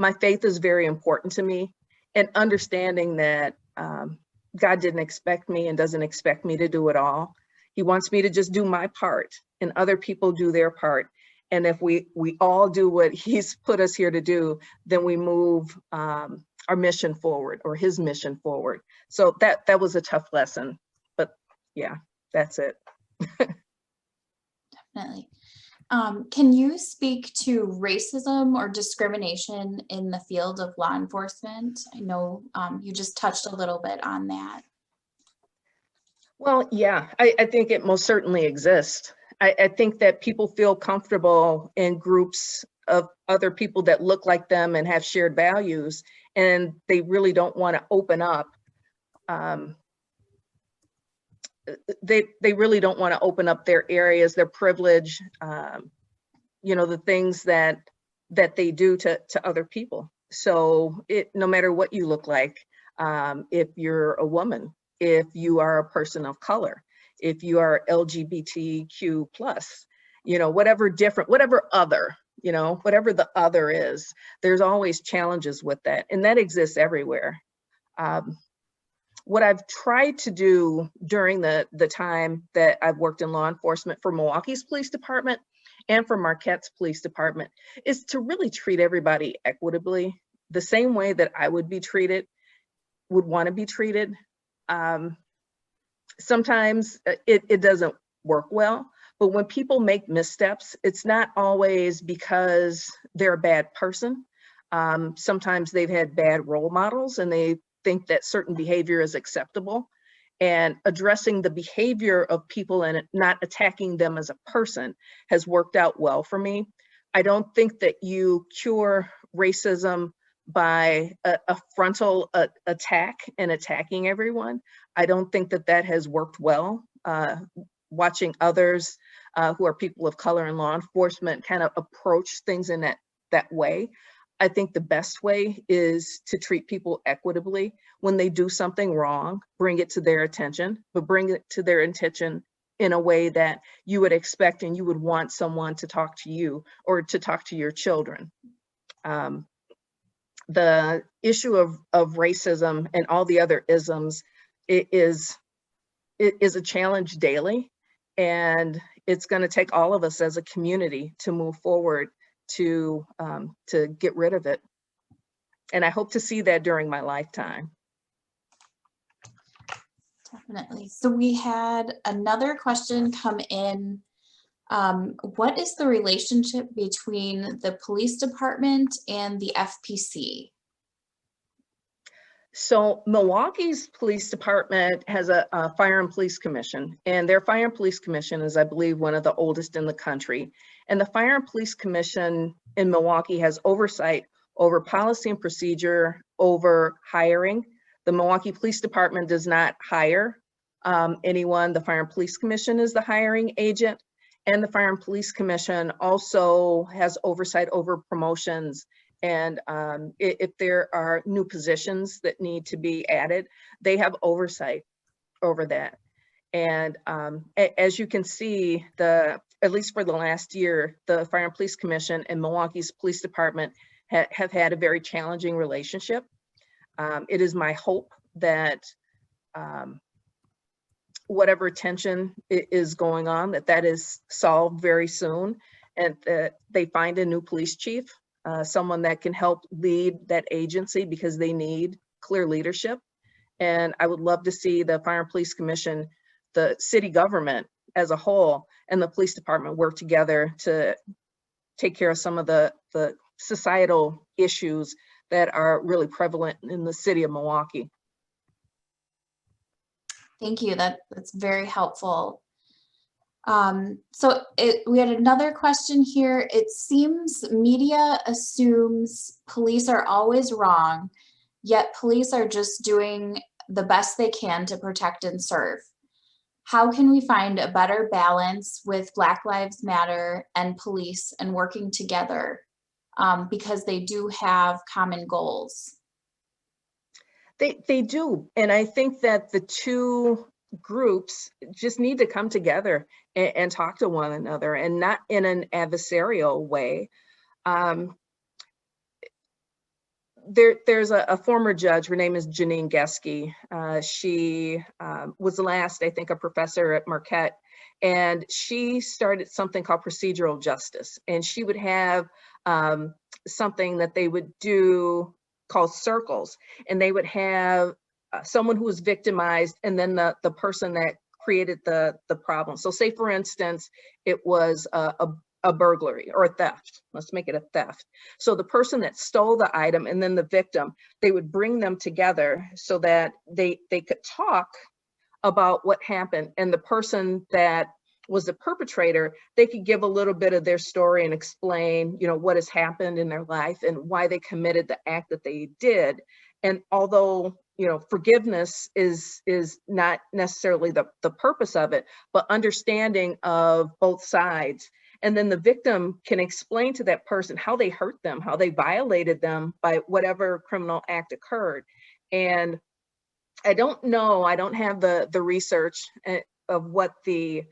my faith is very important to me, and understanding that God didn't expect me and doesn't expect me to do it all. He wants me to just do my part, and other people do their part. And if we all do what he's put us here to do, then we move our mission forward, or his mission forward. So that was a tough lesson, but yeah, that's it. Definitely. Can you speak to racism or discrimination in the field of law enforcement? I know you just touched a little bit on that. Well, yeah, I think it most certainly exists. I think that people feel comfortable in groups of other people that look like them and have shared values, and they really don't want to open up. They really don't want to open up their areas, their privilege, you know, the things that they do to other people. So no matter what you look like, if you're a woman, if you are a person of color, if you are LGBTQ+, you know, whatever other, you know, whatever the other is, there's always challenges with that, and that exists everywhere. What I've tried to do during the time that I've worked in law enforcement for Milwaukee's police department and for Marquette's police department is to really treat everybody equitably, the same way that I would want to be treated. Sometimes it doesn't work well, but when people make missteps, it's not always because they're a bad person. Sometimes they've had bad role models and they think that certain behavior is acceptable, and addressing the behavior of people and not attacking them as a person has worked out well for me. I don't think that you cure racism by a frontal attack and attacking everyone. I don't think that has worked well. Watching others who are people of color in law enforcement kind of approach things in that way. I think the best way is to treat people equitably. When they do something wrong, bring it to their attention, but bring it to their attention in a way that you would expect and you would want someone to talk to you or to talk to your children. The issue of racism and all the other isms is a challenge daily, and it's going to take all of us as a community to move forward to get rid of it. And I hope to see that during my lifetime. Definitely. So we had another question come in. What is the relationship between the police department and the FPC? So Milwaukee's police department has a fire and police commission, and their fire and police commission is, I believe, one of the oldest in the country. And the fire and police commission in Milwaukee has oversight over policy and procedure, over hiring. The Milwaukee Police Department does not hire anyone. The Fire and Police Commission is the hiring agent, and the Fire and Police Commission also has oversight over promotions. And if there are new positions that need to be added, they have oversight over that. And as you can see, at least for the last year, the Fire and Police Commission and Milwaukee's Police Department have had a very challenging relationship. It is my hope that whatever tension is going on, that is solved very soon, and that they find a new police chief, someone that can help lead that agency, because they need clear leadership. And I would love to see the Fire and Police Commission, the city government as a whole, and the police department work together to take care of some of the societal issues that are really prevalent in the city of Milwaukee. Thank you. That's very helpful. So we had another question here. It seems media assumes police are always wrong, yet police are just doing the best they can to protect and serve. How can we find a better balance with Black Lives Matter and police and working together, because they do have common goals? They do. And I think that the two groups just need to come together and talk to one another, and not in an adversarial way. There's a former judge, her name is Janine Geske. She was last, I think, a professor at Marquette, and she started something called procedural justice. And she would have something that they would do called circles, and they would have someone who was victimized and then the person that created the problem. So say, for instance, it was a burglary or a theft. Let's make it a theft. So the person that stole the item and then the victim, they would bring them together so that they could talk about what happened, and the person that was the perpetrator, they could give a little bit of their story and explain, what has happened in their life and why they committed the act that they did. And although, forgiveness is not necessarily the purpose of it, but understanding of both sides. And then the victim can explain to that person how they hurt them, how they violated them by whatever criminal act occurred. And I don't know, I don't have the research of what the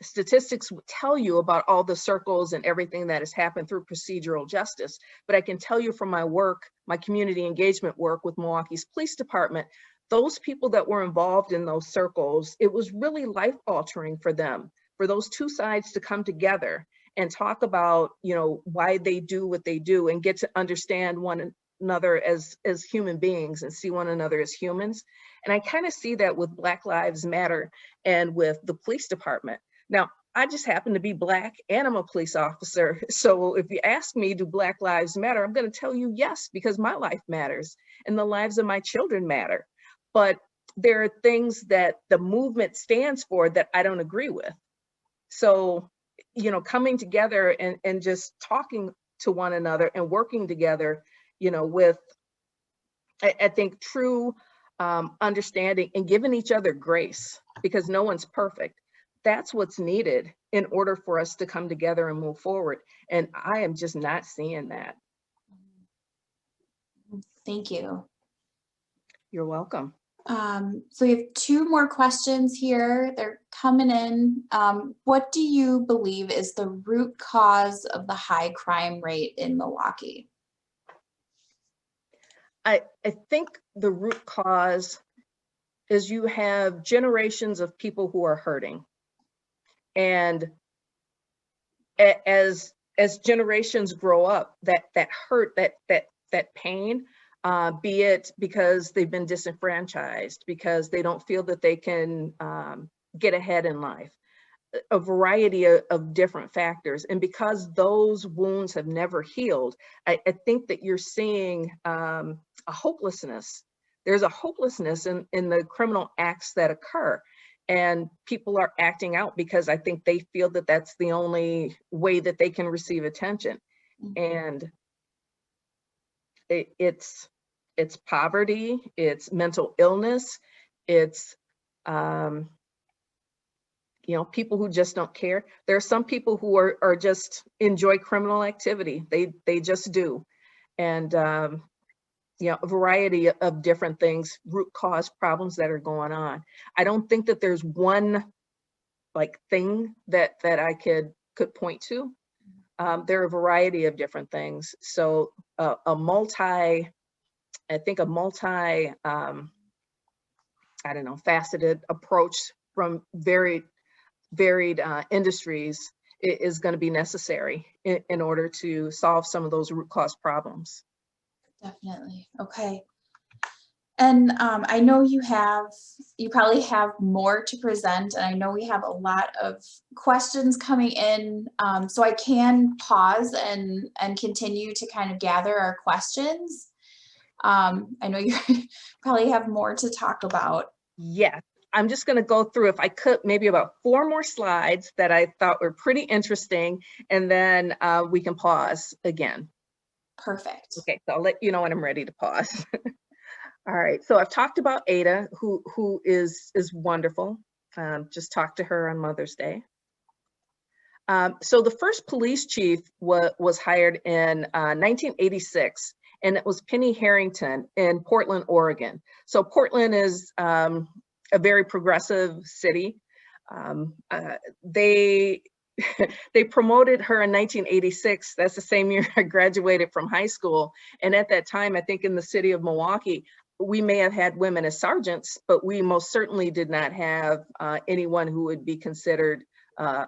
statistics would tell you about all the circles and everything that has happened through procedural justice. But I can tell you from my work, my community engagement work with Milwaukee's Police Department, those people that were involved in those circles, it was really life-altering for them, for those two sides to come together and talk about, why they do what they do, and get to understand one another as human beings and see one another as humans. And I kind of see that with Black Lives Matter and with the police department. Now, I just happen to be Black and I'm a police officer. So if you ask me, do Black Lives Matter? I'm going to tell you yes, because my life matters and the lives of my children matter. But there are things that the movement stands for that I don't agree with. So, coming together and just talking to one another and working together, with, I think, true understanding and giving each other grace, because no one's perfect. that's what's needed in order for us to come together and move forward. And I am just not seeing that. Thank you. You're welcome. So we have two more questions here. They're coming in. What do you believe is the root cause of the high crime rate in Milwaukee? I think the root cause is you have generations of people who are hurting. And as generations grow up, that hurt, that pain, be it because they've been disenfranchised, because they don't feel that they can get ahead in life, a variety of different factors. And because those wounds have never healed, I think that you're seeing a hopelessness. There's a hopelessness in the criminal acts that occur. And people are acting out because I think they feel that that's the only way that they can receive attention. And it's poverty, it's mental illness, it's people who just don't care. There are some people who are just enjoy criminal activity. They just do. And a variety of different things, root cause problems that are going on. I don't think that there's one thing that I could point to. There are a variety of different things. So a multi faceted approach from varied industries is going to be necessary in order to solve some of those root cause problems. Definitely. Okay. And I know you probably have more to present, and I know we have a lot of questions coming in. So I can pause and continue to kind of gather our questions. I know you probably have more to talk about. Yes. I'm just going to go through, if I could, maybe about 4 more slides that I thought were pretty interesting, and then we can pause again. Perfect. Okay, so I'll let you know when I'm ready to pause. All right, so I've talked about Ada, who is wonderful. Just talked to her on Mother's Day. So the first police chief was hired in 1986, and it was Penny Harrington in Portland, Oregon. So Portland is a very progressive city. They promoted her in 1986. That's the same year I graduated from high school. And at that time, I think in the city of Milwaukee, we may have had women as sergeants, but we most certainly did not have anyone who would be considered a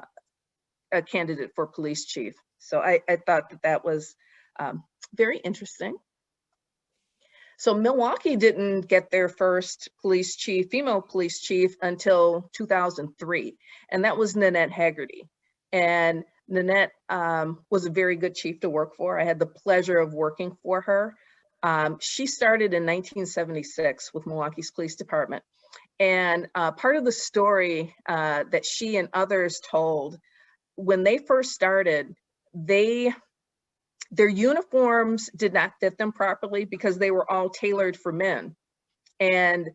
candidate for police chief. So I thought that was very interesting. So Milwaukee didn't get their first female police chief until 2003, and that was Nanette Haggerty. And Nanette was a very good chief to work for. I had the pleasure of working for her. She started in 1976 with Milwaukee's police department. And part of the story that she and others told, when they first started, their uniforms did not fit them properly because they were all tailored for men. And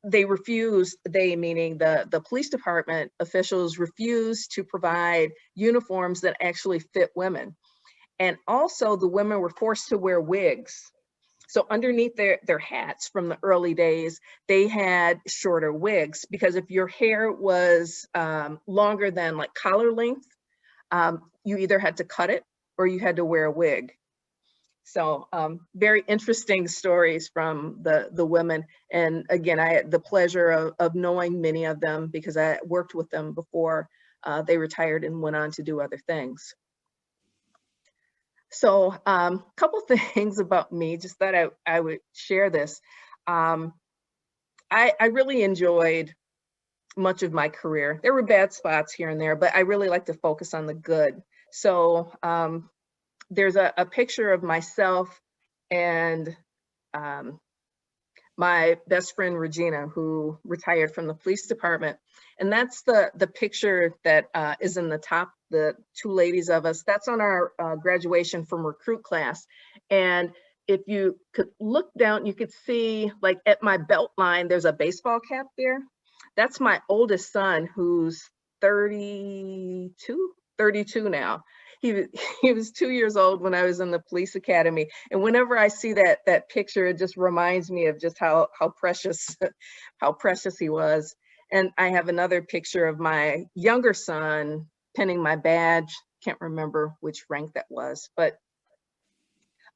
they meaning the police department officials, refused to provide uniforms that actually fit women. And also the women were forced to wear wigs. So underneath their hats from the early days, they had shorter wigs, because if your hair was longer than collar length, you either had to cut it or you had to wear a wig. So very interesting stories from the women. And again, I had the pleasure of knowing many of them because I worked with them before they retired and went on to do other things. So a couple things about me, just thought I would share this. I really enjoyed much of my career. There were bad spots here and there, but I really like to focus on the good. So there's a picture of myself and my best friend Regina, who retired from the police department. And that's the picture that is in the top, the 2 ladies of us. That's on our graduation from recruit class. And if you could look down, you could see at my belt line, there's a baseball cap there. That's my oldest son, who's 32 now. He was 2 years old when I was in the police academy. And whenever I see that picture, it just reminds me of just how precious, how precious he was. And I have another picture of my younger son pinning my badge. Can't remember which rank that was, but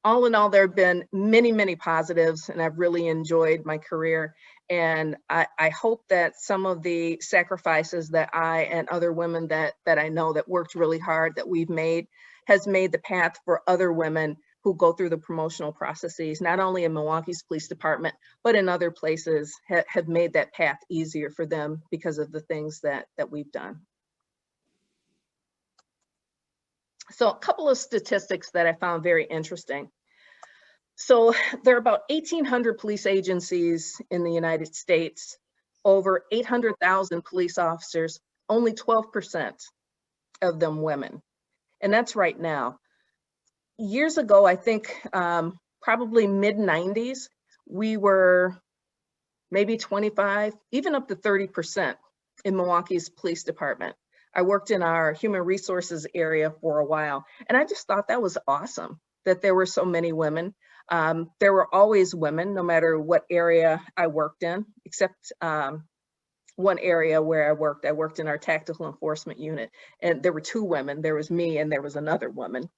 all in all, there have been many, many positives, and I've really enjoyed my career. And I hope that some of the sacrifices that I and other women that I know that worked really hard that we've made has made the path for other women who go through the promotional processes, not only in Milwaukee's police department, but in other places, have made that path easier for them because of the things that we've done. So a couple of statistics that I found very interesting. So there are about 1,800 police agencies in the United States, over 800,000 police officers, only 12% of them women. And that's right now. Years ago, I think probably mid-90s, we were maybe 25, even up to 30% in Milwaukee's police department. I worked in our human resources area for a while, and I just thought that was awesome that there were so many women. There were always women, no matter what area I worked in, except one area where I worked in our tactical enforcement unit, and there were 2 women. There was me and there was another woman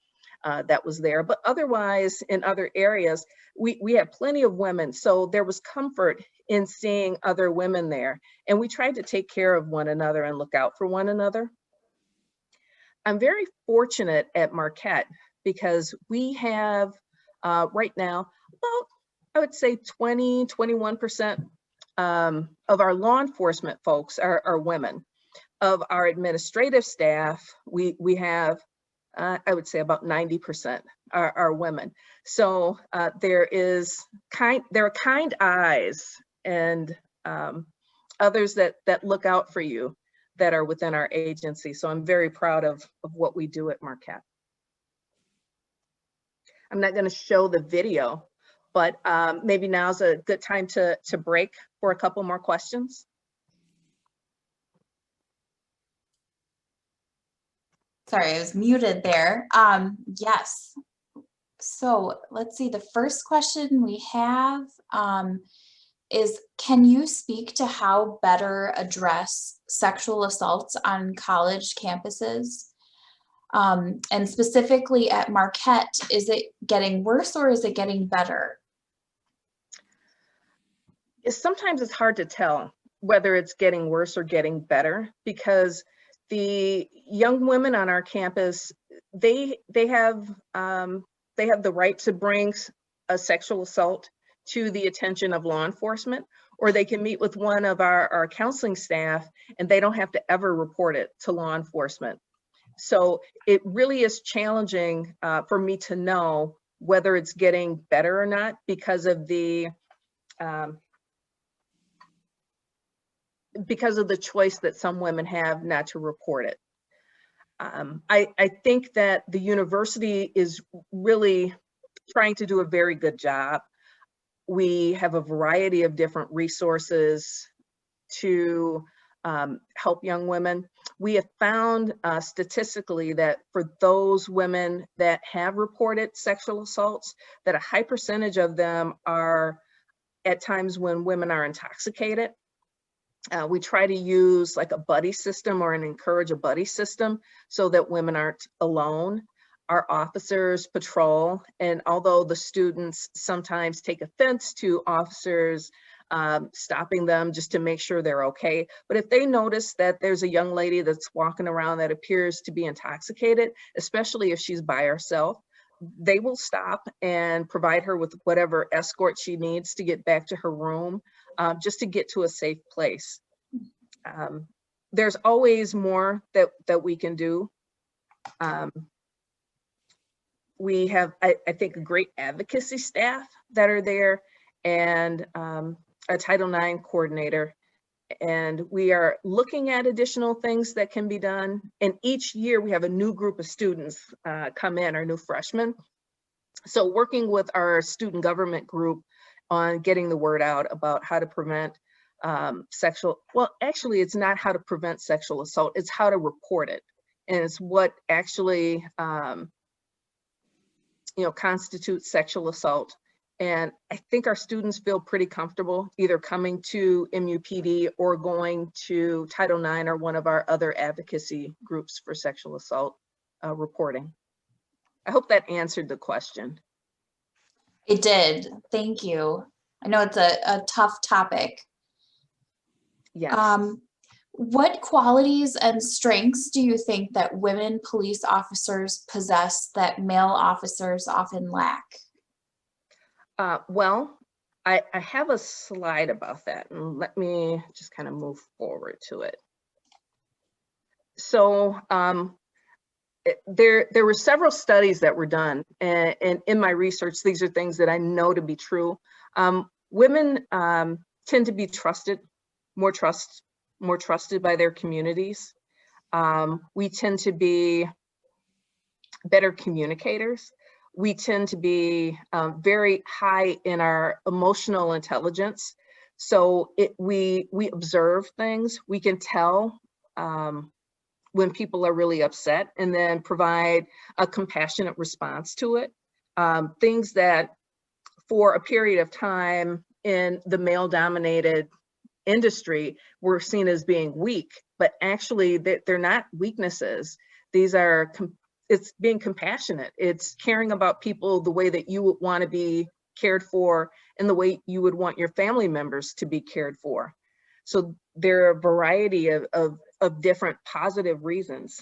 that was there. But otherwise, in other areas, we had plenty of women. So there was comfort in seeing other women there. And we tried to take care of one another and look out for one another. I'm very fortunate at Marquette because we have right now about, I would say 21% of our law enforcement folks are women. Of our administrative staff, we have I would say about 90% are women. So there are kind eyes and others that look out for you that are within our agency. So I'm very proud of what we do at Marquette. I'm not going to show the video, but maybe now's a good time to break for a couple more questions. Sorry, I was muted there. Yes. So let's see, the first question we have is, can you speak to how better address sexual assaults on college campuses? And specifically at Marquette, is it getting worse or is it getting better? Sometimes it's hard to tell whether it's getting worse or getting better, because the young women on our campus, they have the right to bring a sexual assault to the attention of law enforcement, or they can meet with one of our counseling staff and they don't have to ever report it to law enforcement. So it really is challenging for me to know whether it's getting better or not because of the choice that some women have not to report it. I think that the university is really trying to do a very good job. We have a variety of different resources to help young women. We have found statistically that for those women that have reported sexual assaults, that a high percentage of them are at times when women are intoxicated. We try to use like a buddy system or encourage a buddy system so that women aren't alone. Our officers patrol, and although the students sometimes take offense to officers stopping them just to make sure they're okay, but if they notice that there's a young lady that's walking around that appears to be intoxicated, especially if she's by herself, they will stop and provide her with whatever escort she needs to get back to her room, just to get to a safe place. There's always more that we can do. We have, I think, a great advocacy staff that are there, and a Title IX coordinator. And we are looking at additional things that can be done. And each year we have a new group of students come in, our new freshmen. So working with our student government group on getting the word out about how to prevent sexual, well, actually, it's not how to prevent sexual assault, it's how to report it. And it's what actually, constitutes sexual assault. And I think our students feel pretty comfortable either coming to MUPD or going to Title IX or one of our other advocacy groups for sexual assault reporting. I hope that answered the question. It did. Thank you. I know it's a tough topic. Yes. What qualities and strengths do you think that women police officers possess that male officers often lack? Well, I have a slide about that, and let me just kind of move forward to it. So there were several studies that were done, and in my research, these are things that I know to be true. Women tend to be trusted, more trusted by their communities. We tend to be better communicators. We tend to be very high in our emotional intelligence. So we observe things. We can tell when people are really upset and then provide a compassionate response to it. Things that for a period of time in the male-dominated industry were seen as being weak, but actually they're not weaknesses. These are it's being compassionate. It's caring about people the way that you would want to be cared for and the way you would want your family members to be cared for. So there are a variety of different positive reasons.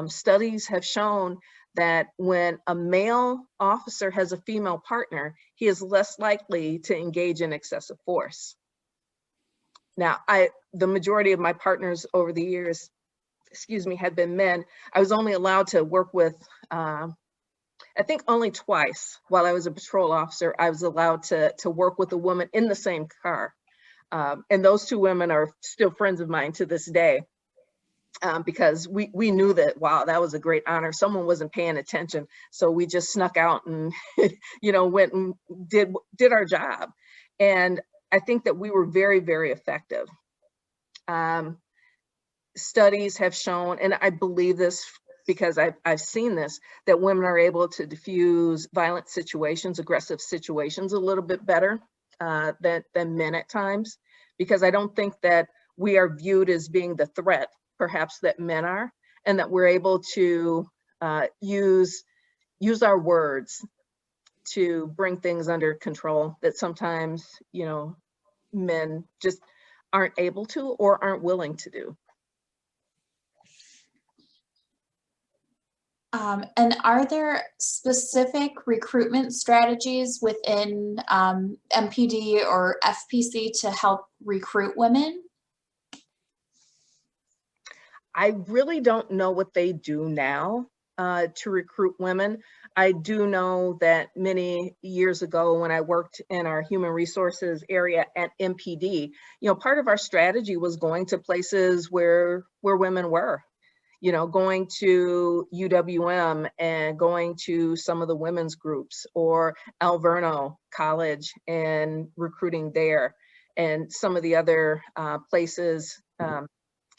Studies have shown that when a male officer has a female partner, he is less likely to engage in excessive force. Now, the majority of my partners over the years, had been men. I was only allowed to work with, I think only twice while I was a patrol officer, I was allowed to work with a woman in the same car. And those two women are still friends of mine to this day because we knew that, wow, that was a great honor. Someone wasn't paying attention. So we just snuck out and, went and did our job. And I think that we were very, very effective. Studies have shown, and I believe this because I've seen this, that women are able to diffuse violent situations, aggressive situations a little bit better than men at times, because I don't think that we are viewed as being the threat, perhaps that men are, and that we're able to use our words to bring things under control that sometimes, men just aren't able to or aren't willing to do. And are there specific recruitment strategies within MPD or FPC to help recruit women? I really don't know what they do now to recruit women. I do know that many years ago when I worked in our human resources area at MPD, part of our strategy was going to places where women were. Going to UWM and going to some of the women's groups or Alverno College and recruiting there, and some of the other places,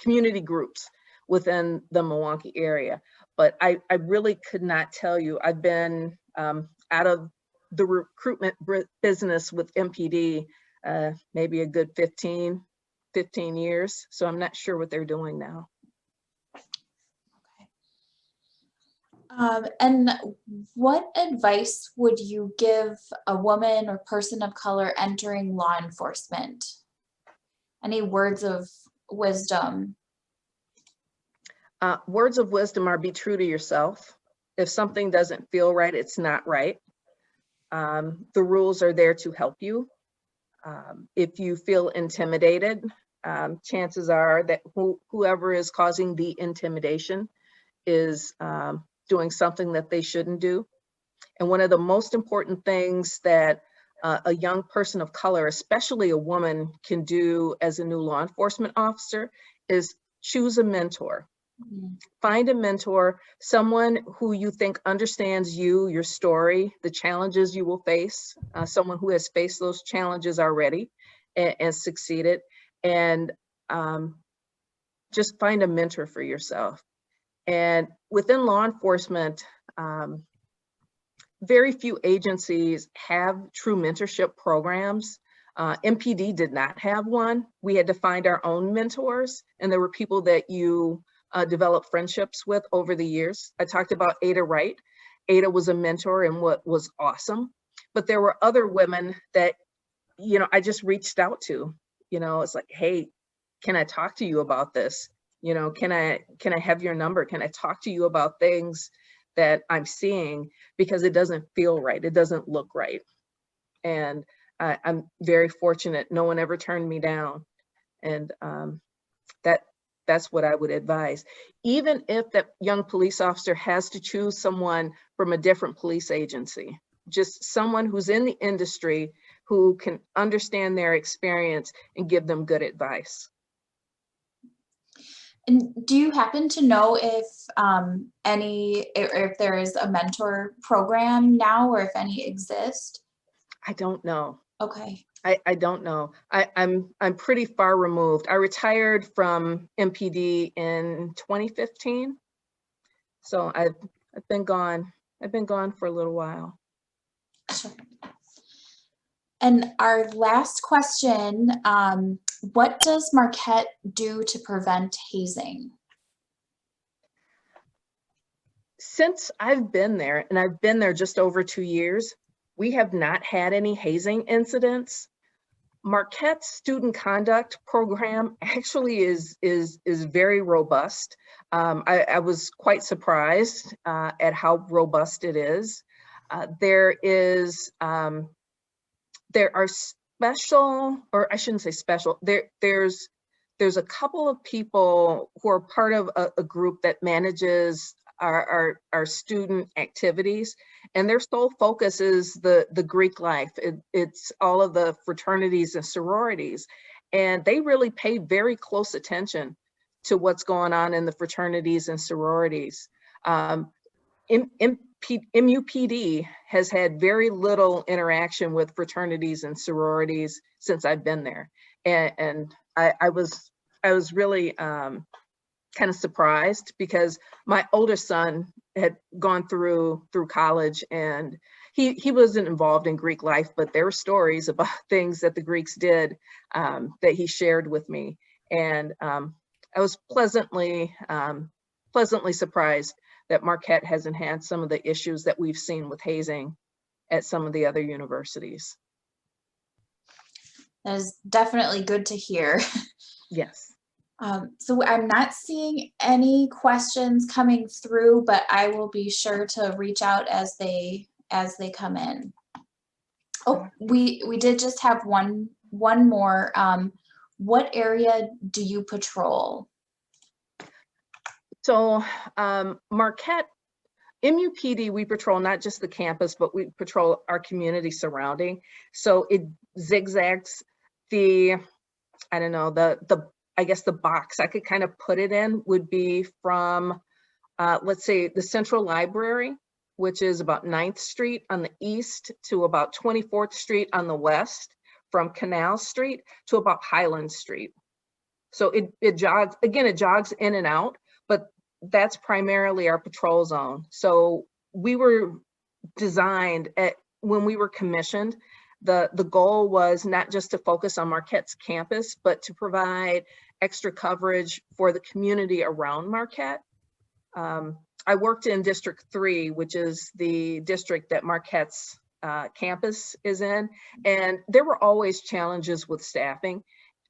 community groups within the Milwaukee area. But I really could not tell you. I've been out of the recruitment business with MPD maybe a good 15 years. So I'm not sure what they're doing now. And what advice would you give a woman or person of color entering law enforcement? Any words of wisdom? Words of wisdom are: be true to yourself. If something doesn't feel right, it's not right. The rules are there to help you. If you feel intimidated, chances are that whoever is causing the intimidation is doing something that they shouldn't do. And one of the most important things that a young person of color, especially a woman, can do as a new law enforcement officer is choose a mentor. Find a mentor, someone who you think understands you, your story, the challenges you will face, someone who has faced those challenges already and succeeded, and just find a mentor for yourself. And within law enforcement, very few agencies have true mentorship programs. MPD did not have one. We had to find our own mentors, and there were people that you develop friendships with over the years. I talked about Ada Wright. Ada was a mentor and what was awesome, but there were other women that, you know, I just reached out to. You know, it's like, hey, can I talk to you about this? You know, can I have your number? Can I talk to you about things that I'm seeing, because it doesn't feel right. It doesn't look right. And I'm very fortunate. No one ever turned me down. And that's what I would advise. Even if that young police officer has to choose someone from a different police agency, just someone who's in the industry who can understand their experience and give them good advice. And do you happen to know if if there is a mentor program now, or if any exist? I don't know. Okay. I don't know. I'm pretty far removed. I retired from MPD in 2015. So I've been gone. I've been gone for a little while. Sure. And our last question, what does Marquette do to prevent hazing? Since I've been there, and I've been there just over 2 years, we have not had any hazing incidents. Marquette's student conduct program actually is very robust. I was quite surprised at how robust it is. There are special, or I shouldn't say special, there's a couple of people who are part of a group that manages our student activities, and their sole focus is the Greek life. It's all of the fraternities and sororities, and they really pay very close attention to what's going on in the fraternities and sororities. MUPD has had very little interaction with fraternities and sororities since I've been there, and I was really kind of surprised, because my older son had gone through college, and he wasn't involved in Greek life, but there were stories about things that the Greeks did that he shared with me, and I was pleasantly surprised that Marquette hasn't had some of the issues that we've seen with hazing at some of the other universities. That is definitely good to hear. Yes. So I'm not seeing any questions coming through, but I will be sure to reach out as they come in. Oh, we did just have one more. What area do you patrol? So Marquette, MUPD, we patrol not just the campus, but we patrol our community surrounding. So it zigzags I guess the box I could kind of put it in would be from, let's say, the Central Library, which is about 9th Street on the east to about 24th Street on the west, from Canal Street to about Highland Street. So it jogs in and out, but that's primarily our patrol zone. So we were designed when we were commissioned, the goal was not just to focus on Marquette's campus, but to provide extra coverage for the community around Marquette. I worked in District 3, which is the district that Marquette's campus is in, and there were always challenges with staffing,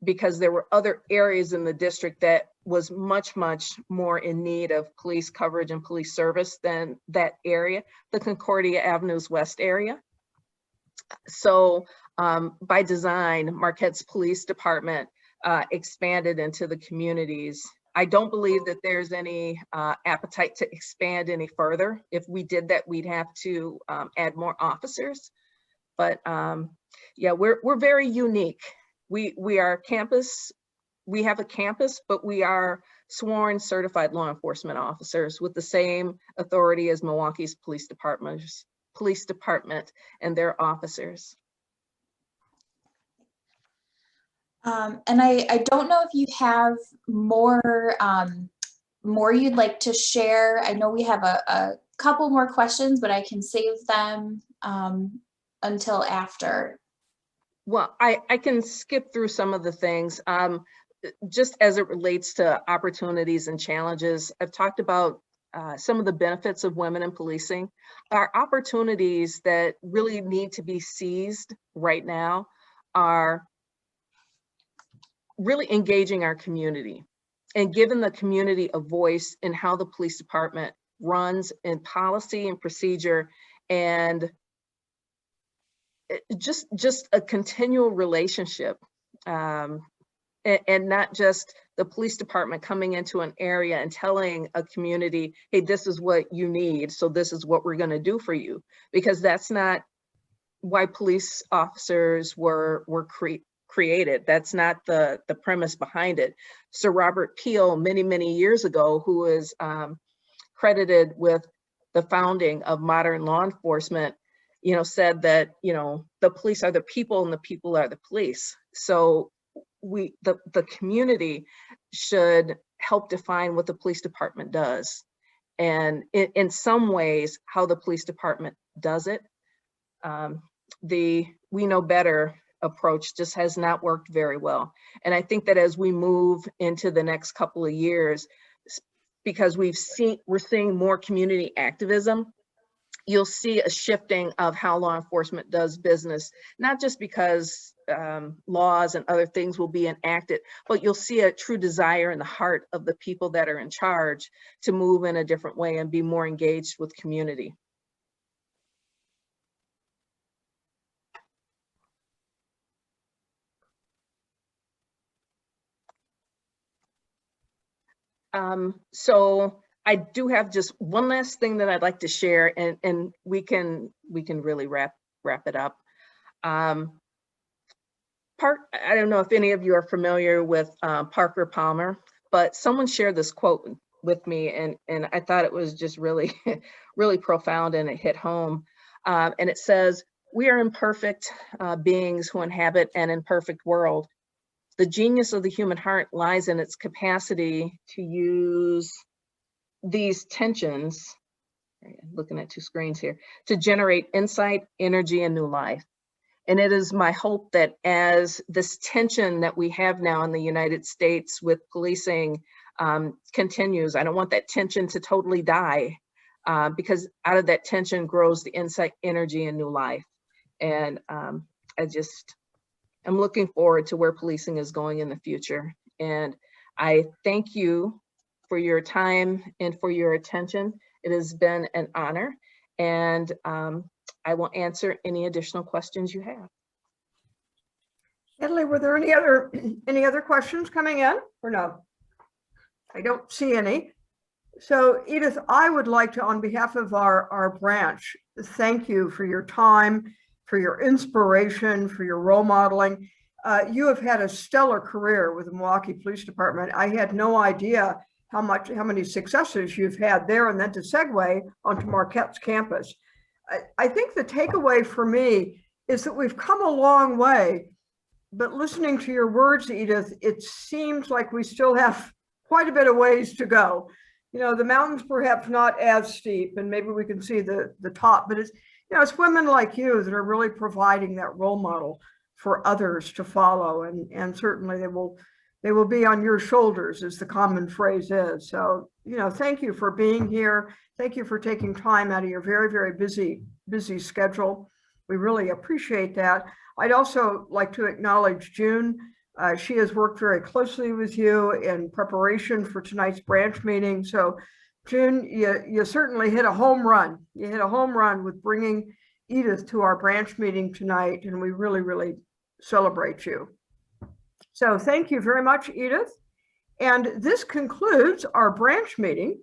because there were other areas in the district that was much, much more in need of police coverage and police service than that area, the Concordia Avenues West area. So by design, Marquette's police department expanded into the communities. I don't believe that there's any appetite to expand any further. If we did that, we'd have to add more officers. But yeah, we're very unique. We are campus. We have a campus, but we are sworn certified law enforcement officers with the same authority as Milwaukee's police department and their officers. And I don't know if you have more more you'd like to share. I know we have a couple more questions, but I can save them until after. Well, I can skip through some of the things. Just as it relates to opportunities and challenges, I've talked about some of the benefits of women in policing. Our opportunities that really need to be seized right now are really engaging our community and giving the community a voice in how the police department runs in policy and procedure, and just a continual relationship, and not just the police department coming into an area and telling a community, hey, this is what you need, so this is what we're going to do for you, because that's not why police officers were created. That's not the premise behind it. Sir Robert Peel, many years ago, who is credited with the founding of modern law enforcement, said that, the police are the people and the people are the police. So the community should help define what the police department does. And in some ways, how the police department does it, the we know better approach just has not worked very well. And I think that as we move into the next couple of years, because we're seeing more community activism, you'll see a shifting of how law enforcement does business, not just because laws and other things will be enacted, but you'll see a true desire in the heart of the people that are in charge to move in a different way and be more engaged with community. So I do have just one last thing that I'd like to share, and we can really wrap it up. I don't know if any of you are familiar with Parker Palmer, but someone shared this quote with me, and I thought it was just really, really profound, and it hit home. And it says, "We are imperfect beings who inhabit an imperfect world. The genius of the human heart lies in its capacity to use these tensions," looking at two screens here, "to generate insight, energy, and new life." And it is my hope that as this tension that we have now in the United States with policing continues, I don't want that tension to totally die, because out of that tension grows the insight, energy, and new life. And I'm looking forward to where policing is going in the future. And I thank you for your time and for your attention. It has been an honor, and I will answer any additional questions you have. Natalie, were there any other questions coming in or no? I don't see any. So Edith, I would like to, on behalf of our branch, thank you for your time, for your inspiration, for your role modeling. You have had a stellar career with the Milwaukee Police Department. I had no idea how many successes you've had there, and then to segue onto Marquette's campus. I think the takeaway for me is that we've come a long way, but listening to your words, Edith, it seems like we still have quite a bit of ways to go. The mountain's perhaps not as steep, and maybe we can see the top, but it's women like you that are really providing that role model for others to follow, and certainly they will be on your shoulders, as the common phrase is. So, thank you for being here. Thank you for taking time out of your very, very busy schedule. We really appreciate that. I'd also like to acknowledge June. She has worked very closely with you in preparation for tonight's branch meeting. So June, you certainly hit a home run. You hit a home run with bringing Edith to our branch meeting tonight, and we really, really celebrate you. So thank you very much, Edith. And this concludes our branch meeting.